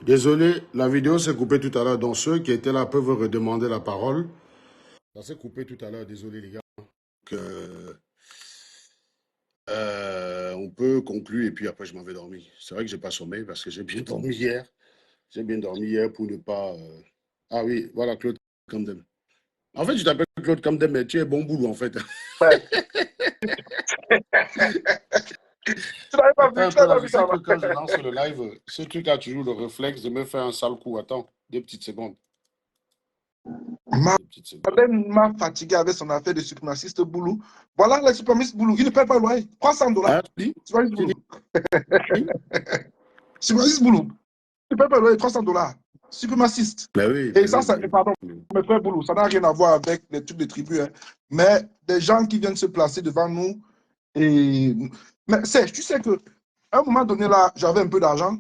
Désolé, la vidéo s'est coupée tout à l'heure. Donc ceux qui étaient là peuvent redemander la parole. Ça s'est coupé tout à l'heure, désolé les gars. Donc, on peut conclure et puis après je m'en vais dormir. C'est vrai que j'ai pas sommeil parce que j'ai bien dormi hier. J'ai bien dormi hier pour ne pas... Ah oui, voilà Claude Camden. En fait, je t'appelle Claude Camden, mais tu es bon boulot en fait. Ouais. Tu l'avais pas vu, Attends un tu peu l'avais là, pas je vu sais ça. que quand je lance le live, ce truc a toujours le réflexe de me faire un sale coup. Attends, 2 petites secondes. Deux petites secondes. Marlène m'a fatigué avec son affaire de suprémaciste boulot. Voilà les suprémacistes boulot. Il ne paie pas le loyer. $300. Hein, tu dis? Suprémaciste Tu dis? boulot. Suprémaciste boulot. Il ne paie pas le loyer. $300. Suprémaciste. Ben oui, Et ben ça, oui, ben pardon, oui. mes frères boulot, ça n'a rien à voir avec les trucs de tribu. Hein. Mais des gens qui viennent se placer devant nous. Et... Mais Serge, tu sais que à un moment donné, là, j'avais un peu d'argent.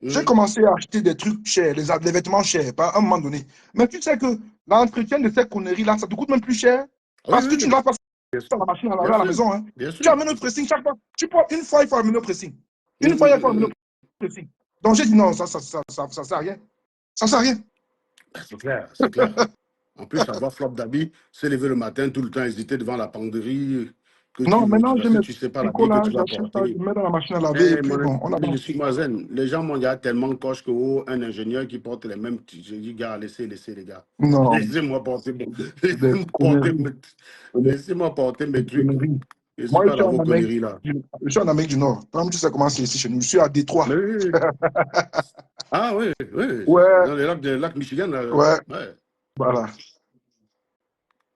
J'ai commencé à acheter des trucs chers, des vêtements chers, à un moment donné. Mais tu sais que l'entretien de ces conneries-là, ça te coûte même plus cher. Oui, Parce que oui, tu ne vas pas bien à sûr. la machine à laver Bien à la sûr. maison. Hein. Bien Tu sûr. amènes le pressing chaque fois. Tu prends une fois, il faut amener le pressing. Hum, Une fois, il hum, faut amener hum, le pressing. Donc j'ai dit non, ça sert à rien. Ça sert à rien. Ben, c'est clair, c'est clair. En plus, avoir flop d'habits, se lever le matin, tout le temps hésiter devant la penderie, Non, maintenant, j'ai parce que mes tu ne sais pas tricots l'habit que là, tu vas j'achète ça, je porter. mets dans la machine à laver et Mais puis mon ami, bon, on je avance. suis zen. Les gens m'ont dit tellement coche que oh, un ingénieur qui porte les mêmes. J'ai dit, gars, laissez les gars. Non, Laissez-moi porter, c'est des conneries. laissez-moi porter C'est mes des trucs. conneries. Je ne suis Moi, pas dans vos conneries là. Je suis en Amérique du Nord. Toi, tu sais comment c'est ici chez nous. Je suis à Détroit. Mais oui, oui. Ah oui, oui. Ouais, Dans les lacs Michigan, là, ouais, ouais. voilà.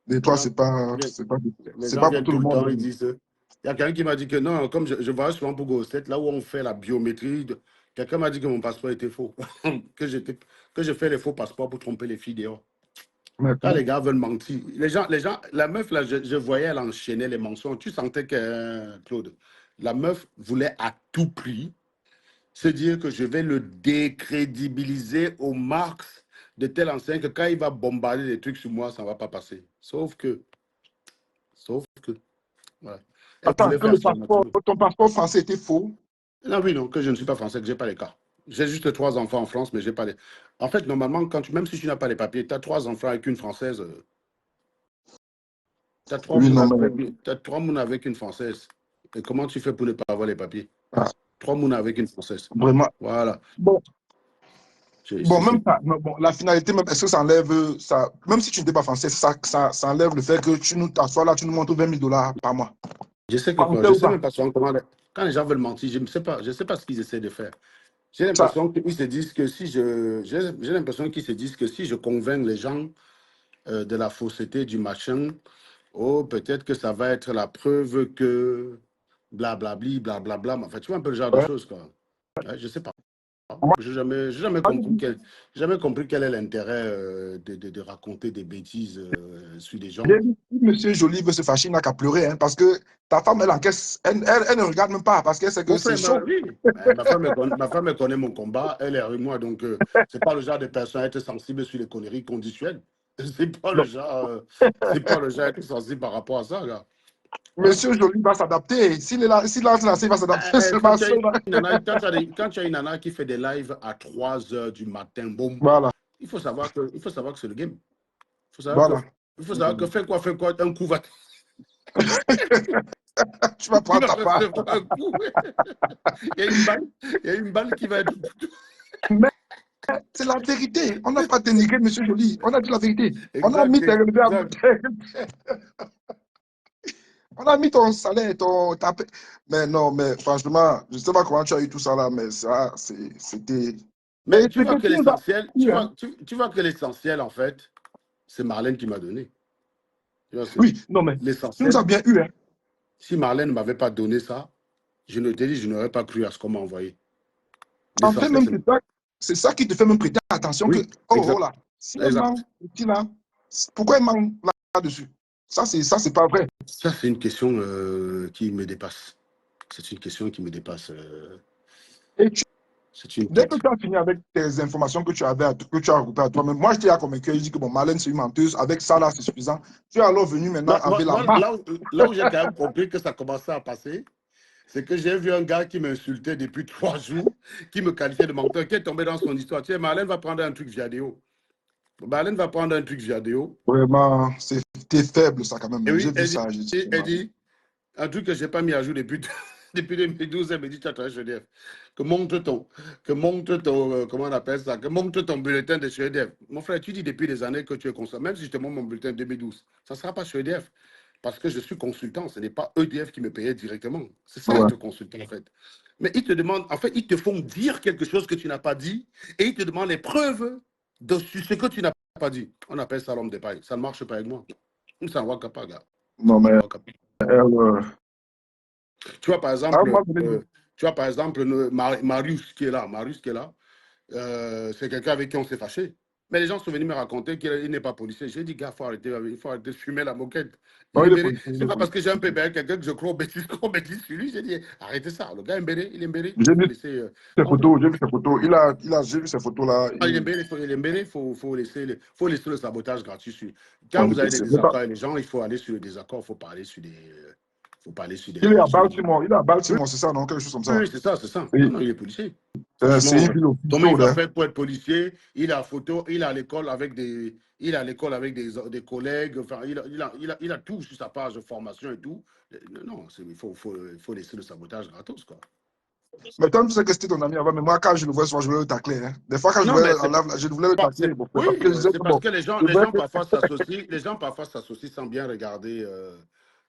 Les Détroit, gens, viennent, les c'est gens pas pour viennent tout le tout le temps, ils monde. disent. Il y a quelqu'un qui m'a dit que non, comme je voyage souvent pour Go7, là où on fait la biométrie, quelqu'un m'a dit que mon passeport était faux. que je fais les faux passeports pour tromper les filles dehors. Quand les gars veulent mentir, les gens, la meuf, là, je voyais, elle enchaînait les mensonges. Tu sentais que, Claude, la meuf voulait à tout prix se dire que je vais le décrédibiliser au max de telle enseigne que quand il va bombarder des trucs sur moi, ça ne va pas passer. Sauf que, voilà. Elle Attends, voulait que faire son truc. ton passeport français était faux. Non, oui, non, que je ne suis pas français, que je n'ai pas les cas. J'ai juste 3 enfants en France, mais je n'ai pas les. En fait, normalement, même si tu n'as pas les papiers, tu as 3 enfants avec une Française. Tu as trois Oui, mounes non, mais. avec, t'as 3 mounes avec une Française. Et comment tu fais pour ne pas avoir les papiers? Ah, 3 mounes avec une Française. vraiment. Voilà. Bon, bon, C'est même ça, bon, la finalité, même, est-ce que ça enlève ça, même si tu n'étais pas français, ça enlève le fait que tu nous t'assois là, tu nous montres $20 par mois. Je sais que quoi, Français je ou sais pas? même pas souvent comment. Quand les gens veulent mentir, je sais pas ce qu'ils essaient de faire. J'ai Ça, l'impression qu'ils se disent que si j'ai l'impression qu'ils se disent que si je convainc les gens de la fausseté du machin, oh, peut-être que ça va être la preuve que blablabli, blablabla. Enfin, tu vois un peu le genre de ouais. choses, quoi. Ouais, je sais pas. Moi, J'ai jamais compris quel est l'intérêt de raconter des bêtises sur des gens. j'ai dit, si Monsieur Joly veut se fâcher, il n'a qu'à pleurer, hein, parce que ta femme, elle encaisse, elle ne regarde même pas, parce qu'elle sait que Mon c'est frère, chaud. oui, ma femme elle connaît mon combat, elle est avec moi, donc c'est pas le genre de personne à être sensible sur les conneries conditionnelles. Non. C'est pas le genre à être sensible par rapport à ça, là. Voilà. Monsieur Joly va s'adapter. S'il lance la il va s'adapter. C'est Quand pas tu as ça. quand tu as une nana qui fait des lives à 3 heures du matin, boum, Voilà, il faut savoir que c'est le game. voilà. Il faut savoir que fais quoi, un coup va. Tu vas Il prendre va ta part. recevoir un coup. Il y a une balle qui va être. Mais c'est la vérité. On n'a pas dénigré Monsieur Joly. On a dit la vérité. On a Exact, mis exact. on a mis ton salaire, mais non, mais franchement, je ne sais pas comment tu as eu tout ça là, mais ça, c'était. Mais Et tu c'est vois que que tu nous as l'essentiel, eu, hein. tu vois que l'essentiel, en fait, c'est Marlène qui m'a donné. Tu vois, Oui, non, mais tu nous l'essentiel, as bien eu, hein. si Marlène ne m'avait pas donné ça, je ne te dis, je n'aurais pas cru à ce qu'on m'a envoyé. En fait, L'essentiel, même c'est. c'est ça qui te fait même prêter attention que, Oui, oh, oh exact. là, si elle ment Exact. ici là, pourquoi elle ment là-dessus? Ça, c'est pas vrai. Ça, c'est une question qui me dépasse. C'est une question qui me dépasse. Et C'est une dès que question. tu as fini avec tes informations que tu avais, que tu as regroupées à toi-même, moi, je t'ai convaincu, je dis que bon, Marlène, c'est une menteuse, avec ça là, c'est suffisant. Tu es alors venu maintenant avec la marque. Là où j'ai quand même compris que ça commençait à passer, C'est que j'ai vu un gars qui m'insultait depuis 3 jours, qui me qualifiait de menteur, qui est tombé dans son histoire. Tiens, Marlène va prendre un truc Viadeo. Marlène va prendre un truc Viadeo. Vraiment, c'était faible, ça, quand Et même. oui, J'ai vu ça, j'ai dit, elle dit un truc que je n'ai pas mis à jour depuis, depuis 2012. Elle me dit, tu as travaillé chez EDF. Comment on appelle ça? Que montre ton bulletin de chez EDF. Mon frère, tu dis depuis des années que tu es consultant. Même si je te montre mon bulletin de 2012, ça ne sera pas chez EDF. Parce que je suis consultant. Ce n'est pas EDF qui me payait directement. C'est ça, être consultant, en fait. Mais ils te demandent, en fait, ils te font dire quelque chose que tu n'as pas dit et ils te demandent les preuves de ce que tu n'as pas dit. On appelle ça l'homme de paille. Ça ne marche pas avec moi. Ça ne va pas, gars. Non, mais tu vois, par exemple, Marius qui est là. Marius qui est là. C'est quelqu'un avec qui on s'est fâché. Mais les gens sont venus me raconter qu'il n'est pas policier. J'ai dit, gars, il faut arrêter de fumer la moquette. C'est pas parce que j'ai un peu quelqu'un que je crois bêtise sur lui. J'ai dit, arrêtez ça. Le gars est mbéré, il est mbéré. j'ai vu ses photos, j'ai vu ses photos. J'ai vu ces photos-là. Il est mbéré, faut laisser le sabotage gratuit. Quand vous avez des désaccords avec les gens, il faut aller sur le désaccord, il faut parler sur des... Il est à Baltimore, c'est ça, non? Quelque chose comme ça. Oui, c'est ça. Oui. Non, il est policier. C'est une ville Comment il va officielle. faire pour être policier? Il a photo, il a l'école avec des collègues, enfin, il a tout sur sa page de formation et tout. Non, il faut laisser le sabotage gratos, quoi. Mais toi, tu sais que c'était ton ami avant, mais moi, quand je le vois souvent, je voulais le tacler. Hein. Des fois, quand je voulais en live, je voulais le tacler. Oui, c'est parce que les gens parfois s'associent sans bien regarder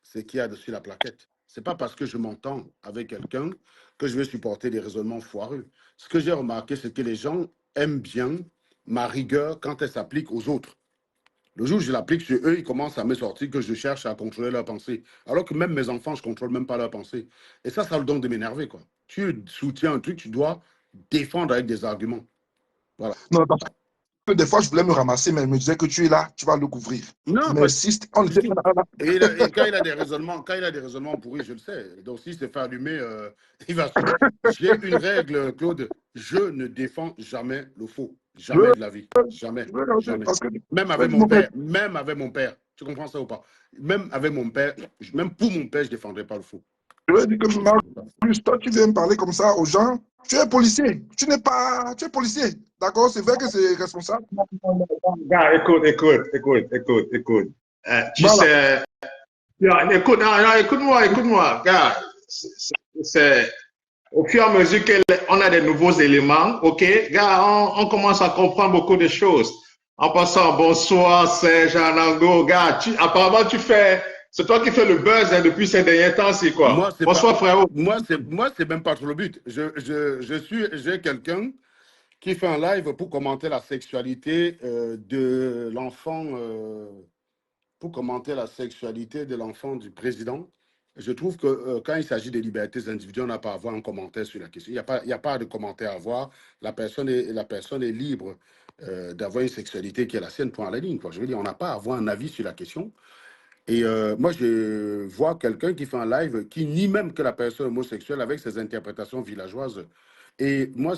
ce qu'il y a dessus la plaquette. C'est pas parce que je m'entends avec quelqu'un que je vais supporter des raisonnements foireux. Ce que j'ai remarqué, c'est que les gens aiment bien ma rigueur quand elle s'applique aux autres. Le jour où je l'applique sur eux, ils commencent à me sortir que je cherche à contrôler leurs pensées. Alors que même mes enfants, je ne contrôle même pas leurs pensées. Et ça le donne de m'énerver, quoi. Tu soutiens un truc, tu dois défendre avec des arguments. Voilà. Non, parce que des fois, je voulais me ramasser, mais il me disait que tu es là, tu vas le couvrir. Non, mais si on était... et quand il a des raisonnements pourris, je le sais. Donc, s'il se fait allumer, il va se... J'ai une règle, Claude. Je ne défends jamais le faux. Jamais de la vie. Jamais. Parce que... Même avec mon père. Tu comprends ça ou pas? Même avec mon père, même pour mon père, je ne défendrai pas le faux. Je veux dire que plus toi, tu viens me parler comme ça aux gens. Tu es policier. Tu es policier. D'accord? C'est vrai que c'est responsable. Gars, écoute. Tu sais, écoute-moi, gars. C'est au fur et à mesure qu'on a des nouveaux éléments, ok, gars, on commence à comprendre beaucoup de choses. En passant, bonsoir, Serge Anango, gars, apparemment c'est toi qui fais le buzz hein, depuis ces derniers temps, c'est quoi? Bonsoir, frérot. Moi, c'est même pas trop le but. J'ai quelqu'un qui fait un live pour commenter la sexualité de l'enfant, du président. Je trouve que quand il s'agit des libertés individuelles, on n'a pas à avoir un commentaire sur la question. Il n'y a pas de commentaire à avoir. La personne est libre d'avoir une sexualité qui est la sienne, point à la ligne, quoi. Je veux dire, on n'a pas à avoir un avis sur la question. Et moi, je vois quelqu'un qui fait un live qui nie même que la personne homosexuelle avec ses interprétations villageoises. Et moi,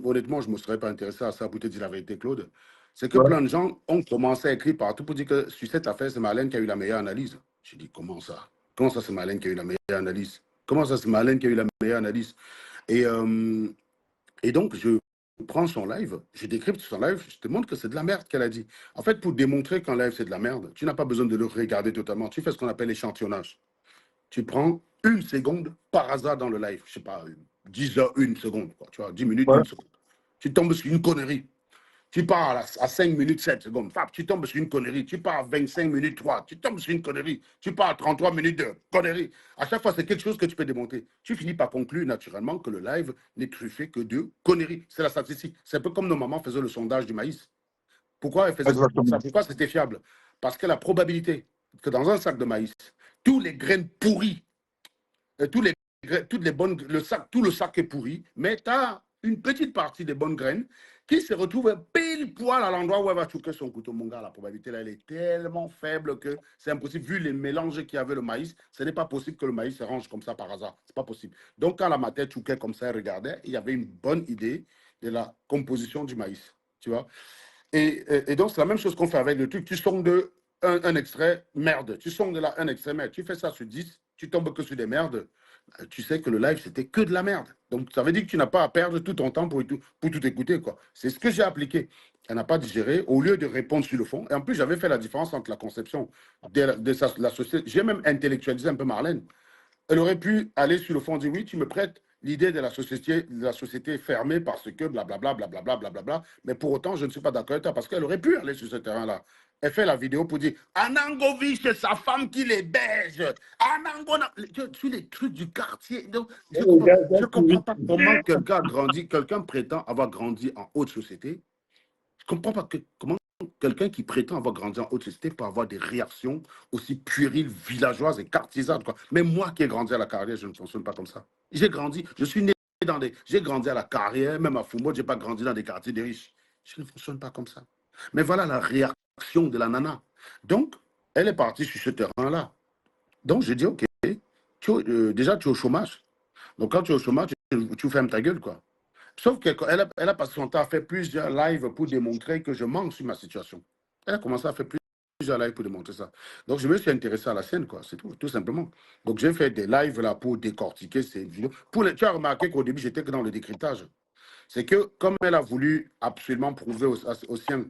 honnêtement, je ne me serais pas intéressé à ça pour te dire la vérité, Claude. C'est que plein de gens ont commencé à écrire partout pour dire que sur cette affaire, c'est Marlène qui a eu la meilleure analyse. J'ai dit, comment ça? Comment ça, c'est Marlène qui a eu la meilleure analyse? Comment ça, c'est Marlène qui a eu la meilleure analyse? Et donc, je prends son live, je décrypte son live, je te montre que c'est de la merde qu'elle a dit. En fait, pour démontrer qu'un live, c'est de la merde, tu n'as pas besoin de le regarder totalement. Tu fais ce qu'on appelle l'échantillonnage. Tu prends 1 seconde par hasard dans le live, je ne sais pas, 10 heures, 1 seconde, quoi, tu vois, 10 minutes, 1 seconde. Tu tombes sur une connerie. Tu pars à 5 minutes, 7 secondes. Tu tombes sur une connerie. Tu pars à 25 minutes, 3. Tu tombes sur une connerie. Tu pars à 33 minutes, 2. Connerie. À chaque fois, c'est quelque chose que tu peux démonter. Tu finis par conclure naturellement que le live n'est truffé que de conneries. C'est la statistique. C'est un peu comme nos mamans faisaient le sondage du maïs. Pourquoi elles faisaient ça? Pourquoi c'était fiable? Parce que la probabilité que dans un sac de maïs, tous les graines pourries, tout le sac est pourri, mais tu as une petite partie des bonnes graines qui se retrouve pile poil à l'endroit où elle va choquer son couteau. Mon gars, la probabilité là, elle est tellement faible que c'est impossible. Vu les mélanges qu'il y avait le maïs, ce n'est pas possible que le maïs se range comme ça par hasard. Ce n'est pas possible. Donc, quand la mater choquait comme ça, elle regardait, il y avait une bonne idée de la composition du maïs. Tu vois? Et donc, c'est la même chose qu'on fait avec le truc. Tu sondes un extrait, merde. Tu sondes là un extrait, merde. Tu fais ça sur 10, tu tombes que sur des merdes, tu sais que le live, c'était que de la merde. Donc, ça veut dire que tu n'as pas à perdre tout ton temps pour tout écouter, quoi. C'est ce que j'ai appliqué. Elle n'a pas digéré, au lieu de répondre sur le fond. Et en plus, j'avais fait la différence entre la conception de la société. J'ai même intellectualisé un peu Marlène. Elle aurait pu aller sur le fond et dire, oui, tu me prêtes l'idée de la société fermée parce que blablabla, blablabla, blablabla. Mais pour autant, je ne suis pas d'accord avec toi parce qu'elle aurait pu aller sur ce terrain-là. Elle fait la vidéo pour dire Anango vit chez sa femme qui les baise. Anango, tu les trucs du quartier. Donc, je ne comprends pas comment quelqu'un a grandi, quelqu'un prétend avoir grandi en haute société. Je ne comprends pas comment quelqu'un qui prétend avoir grandi en haute société peut avoir des réactions aussi puériles, villageoises et cartisanes, quoi. Mais moi qui ai grandi à la carrière, je ne fonctionne pas comme ça. J'ai grandi, je suis né j'ai grandi à la carrière, même à Fumbo, je n'ai pas grandi dans des quartiers de riches. Je ne fonctionne pas comme ça. Mais voilà la réaction de la nana. Donc, elle est partie sur ce terrain-là. Donc, je dis, OK, déjà, tu es au chômage. Donc, quand tu es au chômage, tu fermes ta gueule, quoi. Sauf qu'elle a passé son temps à faire plusieurs lives pour démontrer que je manque sur ma situation. Elle a commencé à faire plusieurs lives pour démontrer ça. Donc, je me suis intéressé à la scène, quoi. C'est tout simplement. Donc, j'ai fait des lives là pour décortiquer ces vidéos. Tu as remarqué qu'au début, j'étais que dans le décryptage. C'est que, comme elle a voulu absolument prouver aux siens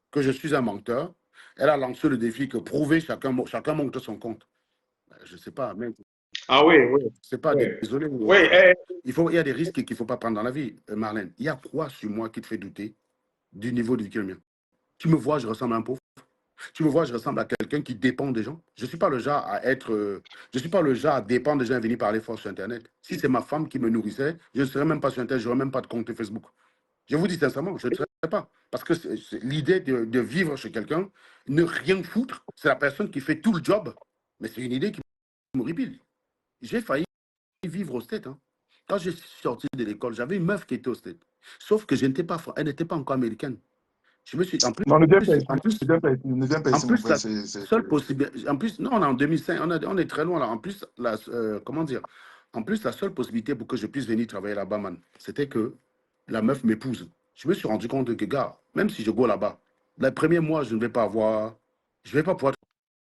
que je suis un menteur, elle a lancé le défi que prouver chacun monte de son compte. Je ne sais pas, mais... Ah oui, oui. C'est pas, oui. désolé. Oui, il y a des risques qu'il ne faut pas prendre dans la vie, Marlène. Il y a quoi sur moi qui te fait douter du niveau de vie qui est le mien? Tu me vois, je ressemble à un pauvre. Tu me vois, je ressemble à quelqu'un qui dépend des gens. Je ne suis pas le genre à être... je suis pas le genre à dépendre des gens et venir parler fort sur Internet. Si c'est ma femme qui me nourrissait, je ne serais même pas sur Internet, je n'aurais même pas de compte Facebook. Je vous dis sincèrement, je ne serais pas. Parce que l'idée de vivre chez quelqu'un, ne rien foutre, c'est la personne qui fait tout le job. Mais c'est une idée qui m'horripile. J'ai failli vivre au States. Hein. Quand je suis sorti de l'école, j'avais une meuf qui était au States. Sauf que elle n'était pas encore américaine. Je me suis... En plus, non, ne viens pas ici. Ne viens pas ici, mon frère. Seule possibilité... En plus, non, on est en 2005, on est très loin là. En plus, comment dire? En plus, la seule possibilité pour que je puisse venir travailler là-bas, man, c'était que la meuf m'épouse. Je me suis rendu compte que, gars, même si je go là-bas, les premiers mois, je ne vais pas pouvoir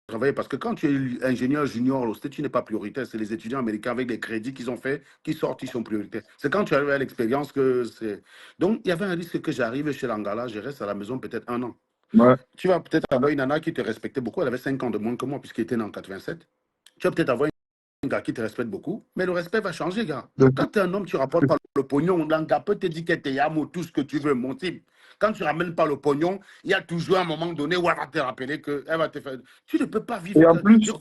travailler parce que quand tu es ingénieur junior, tu n'es pas prioritaire. C'est les étudiants américains avec les crédits qu'ils ont fait qui sortent, ils sont prioritaires. C'est quand tu arrives à l'expérience que c'est. Donc, il y avait un risque que j'arrive chez l'Angala, je reste à la maison peut-être 1 an. Ouais. Tu vas peut-être avoir une nana qui te respectait beaucoup. Elle avait 5 ans de moins que moi puisqu'elle était née en 87. Tu vas peut-être avoir un gars qui te respecte beaucoup, mais le respect va changer, gars. Quand tu es un homme, tu rapportes pas le pognon. Un gars peut te dire que tu es amo, tout ce que tu veux, mon type. Quand tu ramènes pas le pognon, il y a toujours un moment donné où elle va te rappeler qu'elle va te faire. Tu ne peux pas vivre. Et en plus, j'ai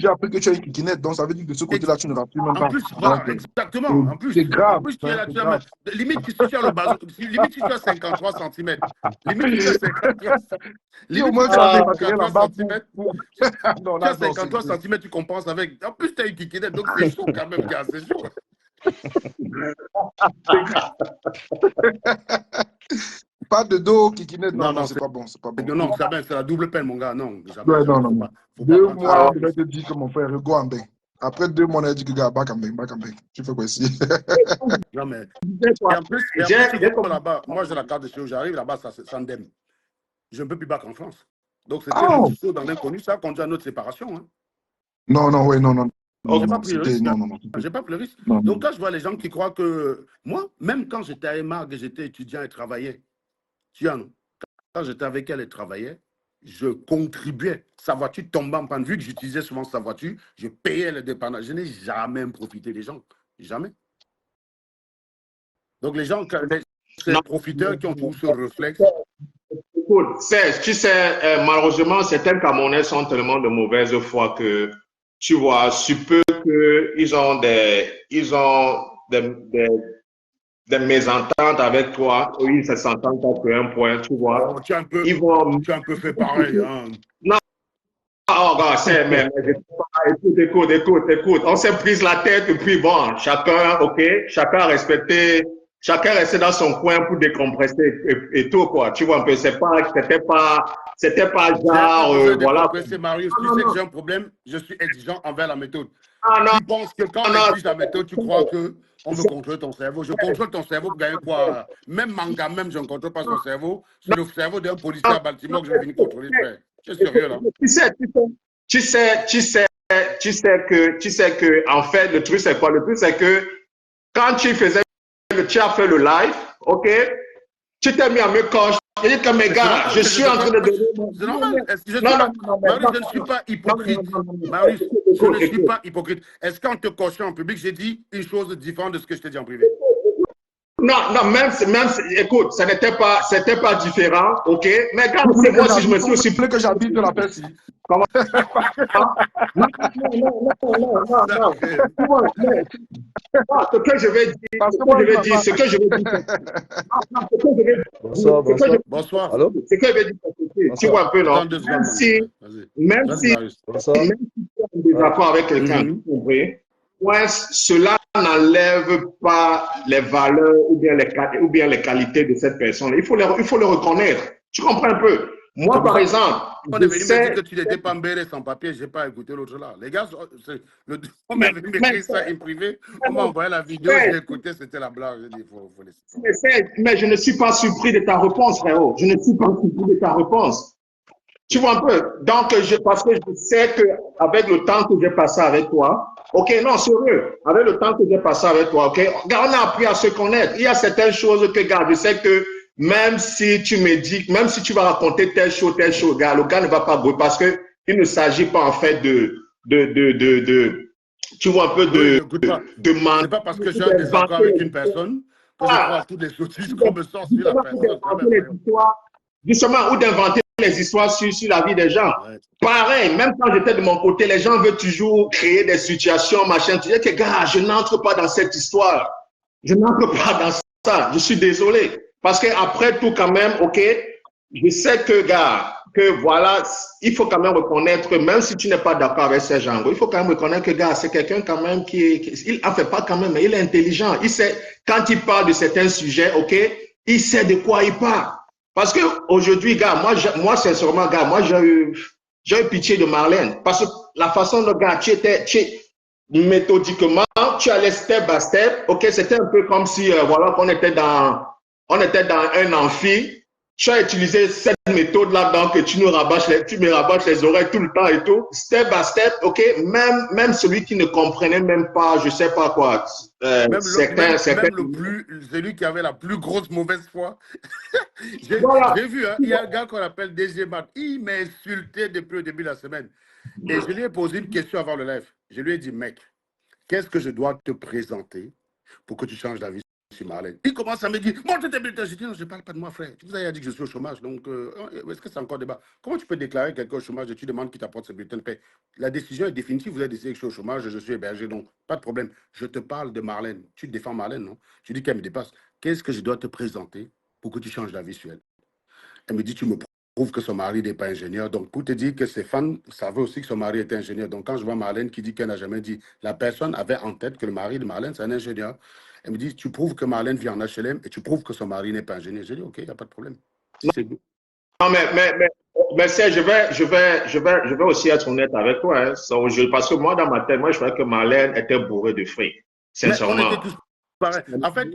appris que tu as une kikinette, donc ça veut dire que de ce côté-là, tu ne rassures même pas. En plus, voilà, exactement. En plus, c'est grave. En plus, tu es là, limite, si tu as le bazar, limite, si tu as 53 cm. Limite, si tu as 53 cm. Limite, au moins, tu as 53 cm. Tu as 53 cm, tu compenses avec. En plus, tu as une kikinette, donc c'est chaud quand même, gars, c'est chaud. Pas de dos, kikinette, non, c'est pas bon. Non, c'est la double peine, mon gars, non. Non. 2 mois, on va te dire que mon frère, go en bain. Après 2 mois, on a dit que gars, back en bain. Tu fais quoi ici? Non, mais. Et en plus, là-bas, moi, j'ai la carte de séjour, j'arrive là-bas, ça ndème. Je ne peux plus back en France. Donc, c'était un saut dans l'inconnu, ça conduit à notre séparation. Hein. Non. J'ai pas pris le risque. J'ai pas pris le risque. Donc, quand je vois les gens qui croient que. Moi, même quand j'étais à Emarg et j'étais étudiant et travaillais, quand j'étais avec elle et travaillais, je contribuais. Sa voiture tombait en panne. Vu que j'utilisais souvent sa voiture, je payais le dépannage. Je n'ai jamais profité des gens. Jamais. Donc, les gens, c'est les profiteurs qui ont tout ce réflexe. Écoute, tu sais, malheureusement, certains Camerounais sont tellement de mauvaise foi que, tu vois, suppose qu'ils ont des mésententes avec toi, oui, ils se s'entendent pas un point, tu vois. Tu as un peu fait pareil. Hein. Non, mais écoute. On s'est pris la tête et puis bon, chacun respectait, chacun restait dans son coin pour décompresser et tout, quoi. Tu vois un peu, c'était pas genre, voilà. Marius, tu sais que j'ai un problème, je suis exigeant envers la méthode. Non. Tu penses que quand on exige la méthode, tu crois que on veut contrôler ton cerveau. Je contrôle ton cerveau pour gagner quoi? Même manga, je ne contrôle pas son cerveau. C'est le cerveau d'un policier à Baltimore que je vais venir contrôler. C'est sérieux, là. en fait, le truc, c'est quoi? Le truc, c'est que quand tu as fait le live, ok, tu t'es mis à me coach. Je dis que mes gars, je suis en train de donner. C'est normal. Marius, je ne suis pas hypocrite. Marius, je ne suis pas hypocrite. Est-ce qu'en te coachant en public, j'ai dit une chose différente de ce que je t'ai dit en privé? Non, même, écoute, c'était pas différent, ok? Mais quand moi, si je me suis aussi. Que j'habite de la paix ici. Comment? Non. Ce que je vais dire, ce que je vais dire. Bonsoir. Allô? Ce que je vais dire, tu vois un peu, non? Même si tu es en désaccord avec quelqu'un, vous comprenez? Ouais, cela n'enlève pas les valeurs ou bien les qualités de cette personne. Il faut le reconnaître. Tu comprends un peu? Moi, par exemple, on est venu me dire que tu n'étais pas mbéré sans papier, je n'ai pas écouté l'autre là. Les gars, on m'a venu m'écrire ça en privé, on m'a envoyé la vidéo, j'ai écouté, c'était la blague. J'ai dit, faut laisser. Mais je ne suis pas surpris de ta réponse, frérot. Je ne suis pas surpris de ta réponse. Tu vois un peu? Donc, parce que je sais qu'avec le temps que j'ai passé avec toi, ok, non, sérieux, avec le temps que j'ai passé avec toi, ok, regarde, on a appris à se connaître. Il y a certaines choses que, gars, je sais que même si tu me dis, même si tu vas raconter telle chose, gars, le gars ne va pas goûter parce que il ne s'agit pas en fait tu vois un peu de mentir. C'est pas parce que j'ai un désaccord avec une personne que je crois à toutes les sottises qu'on me sort sur la personne. Justement, ou d'inventer les histoires sur la vie des gens. Ouais. Pareil, même quand j'étais de mon côté, les gens veulent toujours créer des situations, machin. Tu dis que, gars, je n'entre pas dans cette histoire. Je n'entre pas dans ça. Je suis désolé. Parce qu'après tout, quand même, ok, je sais que, gars, que voilà, il faut quand même reconnaître, même si tu n'es pas d'accord avec ces gens, il faut quand même reconnaître que, gars, c'est quelqu'un quand même il en fait pas quand même, mais il est intelligent. Il sait, quand il parle de certains sujets, ok, il sait de quoi il parle. Parce que aujourd'hui, gars, moi, sincèrement, gars, moi, j'ai eu pitié de Marlène. Parce que la façon dont, gars, méthodiquement, tu allais step by step. Ok, c'était un peu comme si, voilà, qu'on était dans un amphi. Tu as utilisé cette méthode-là, donc tu me rabâches les oreilles tout le temps et tout. Step by step, ok, même celui qui ne comprenait même pas, je sais pas quoi. Celui qui avait la plus grosse mauvaise foi. J'ai vu, hein, il y a un gars qu'on appelle DG Mat. Il m'a insulté depuis le début de la semaine. Et je lui ai posé une question avant le live. Je lui ai dit, mec, qu'est-ce que je dois te présenter pour que tu changes d'avis sur Marlène? Il commence à me dire, bon, tu t'es bulletin. Je dis, non, je ne parle pas de moi, frère. Tu vous avez dit que je suis au chômage. Donc, est-ce que c'est encore débat? Comment tu peux déclarer quelqu'un au chômage et tu demandes qu'il t'apporte ce bulletin de paie? La décision est définitive. Vous avez décidé que je suis au chômage, je suis hébergé. Donc, pas de problème. Je te parle de Marlène. Tu défends Marlène, non? Tu dis qu'elle me dépasse. Qu'est-ce que je dois te présenter pour que tu changes d'avis sur elle? Elle me dit, tu me prouves que son mari n'est pas ingénieur. Donc, pour te dire que ses fans savaient aussi que son mari était ingénieur. Donc, quand je vois Marlène qui dit qu'elle n'a jamais dit, la personne avait en tête que le mari de Marlène, c'est un ingénieur. Elle me dit, tu prouves que Marlène vit en HLM et tu prouves que son mari n'est pas ingénieur. J'ai dit, OK, il n'y a pas de problème. Non, mais Serge, je vais aussi être honnête avec toi. Hein. Parce que moi, dans ma tête, moi, je croyais que Marlène était bourrée de fric. Sincèrement. Mais on était tous pareils. En fait,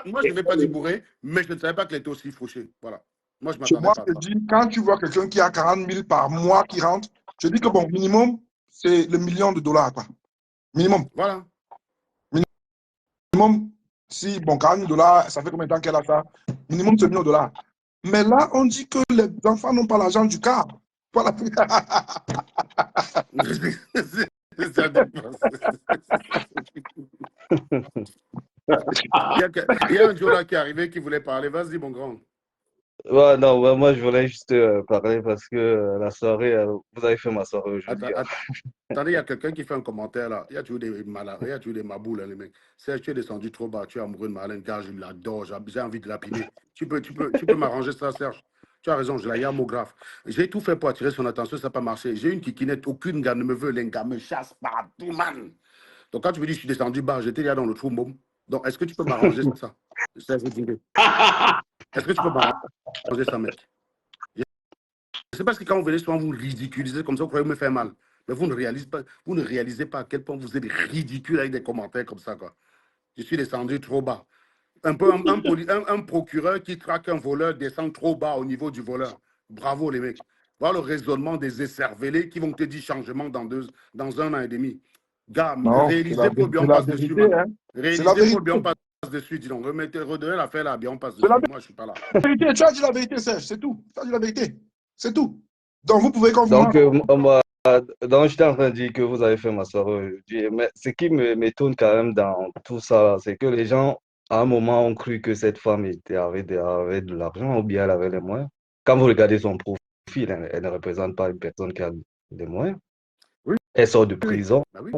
moi, je ne vais pas dire bourré, mais je ne savais pas qu'elle était aussi fauchée. Voilà. Moi, je m'attendais pas à ça. Je dis, quand tu vois quelqu'un qui a 40 000 par mois qui rentre, je dis que bon, minimum, c'est le $1 million, quoi. Minimum. Voilà. Minimum, si, bon, 40 000 $, ça fait combien de temps qu'elle a ça? Minimum, c'est $1 million. Mais là, on dit que les enfants n'ont pas l'argent du car. Voilà. Il y a un jour là qui est arrivé qui voulait parler. Vas-y, mon grand. Ouais, non, ouais, moi je voulais juste parler parce que la soirée, vous avez fait ma soirée aujourd'hui. Attendez, il y a quelqu'un qui fait un commentaire là. Il y a toujours des malades, il y a toujours des maboules, là, les mecs. Serge, tu es descendu trop bas, tu es amoureux de Marlène, car je l'adore, j'ai envie de lapider. Tu peux m'arranger ça, Serge. Tu as raison, je la yamographe. J'ai tout fait pour attirer son attention, ça n'a pas marché. J'ai une kikinette, aucune gars ne me veut, les gars me chassent partout, man. Donc quand tu me dis je suis descendu bas, j'étais là dans le trou, môme. Donc est-ce que tu peux m'arranger ça? Serge, est-ce que tu peux m'arranger ça, mec? C'est parce que quand vous venez souvent vous ridiculisez comme ça, vous croyez me faire mal. Mais vous ne réalisez pas à quel point vous êtes ridicule avec des commentaires comme ça, quoi. Je suis descendu trop bas. Un procureur qui traque un voleur descend trop bas au niveau du voleur. Bravo, les mecs. Voir le raisonnement des écervelés qui vont te dire changement dans 1 an et demi. Gars, Non, réalisez pour bien, on la passe dessus vérité, maintenant. hein. C'est la Réalisez vérité. pour bien, on passe dessus. Dis donc, redonnez l'affaire là, bien, on passe C'est la dessus. Moi, je suis pas là. vérité. Tu as dit la vérité, Serge, c'est tout. Tu as dit la vérité. C'est tout. Donc, vous pouvez, quand vous Donc, mangez, donc, j'étais en train de dire que vous avez fait ma soirée aujourd'hui. Mais ce qui m'étonne quand même dans tout ça, c'est que les gens, à un moment, ont cru que cette femme avait de l'argent ou bien elle avait les moyens. Quand vous regardez son profil, elle ne représente pas une personne qui a des moyens. Oui, Elle sort de oui. prison, Bah oui,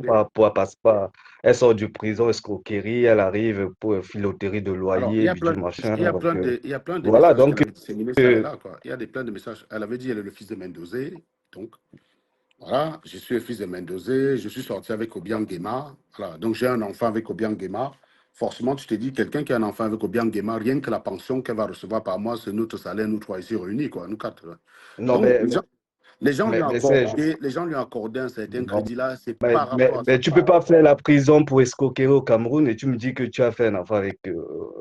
elle sort de prison, escroquerie, elle arrive pour filouterie de alors, il loyer, y a bidule plein, machin. il y a Donc, plein il y a plein de voilà, messages qu'elle donc, avait disséminés, ça et euh, là, quoi. Il y a plein de messages. Elle avait dit, elle est le fils de Mendozé. Donc, voilà, je suis le fils de Mendozé. Je suis sorti avec Obiang Guéma. Voilà, donc j'ai un enfant avec Obiang Guéma. Forcément, tu te dis, quelqu'un qui a un enfant avec Obiang Guéma, rien que la pension qu'elle va recevoir par mois, c'est notre salaire, nous trois ici réunis, quoi, nous quatre. non, Donc, les gens lui ont mais c'est, accordé, un certain non, crédit là, c'est par rapport à mais ça. tu peux pas faire la prison pour escroquer au Cameroun et tu me dis que tu as fait un enfant avec Ben, je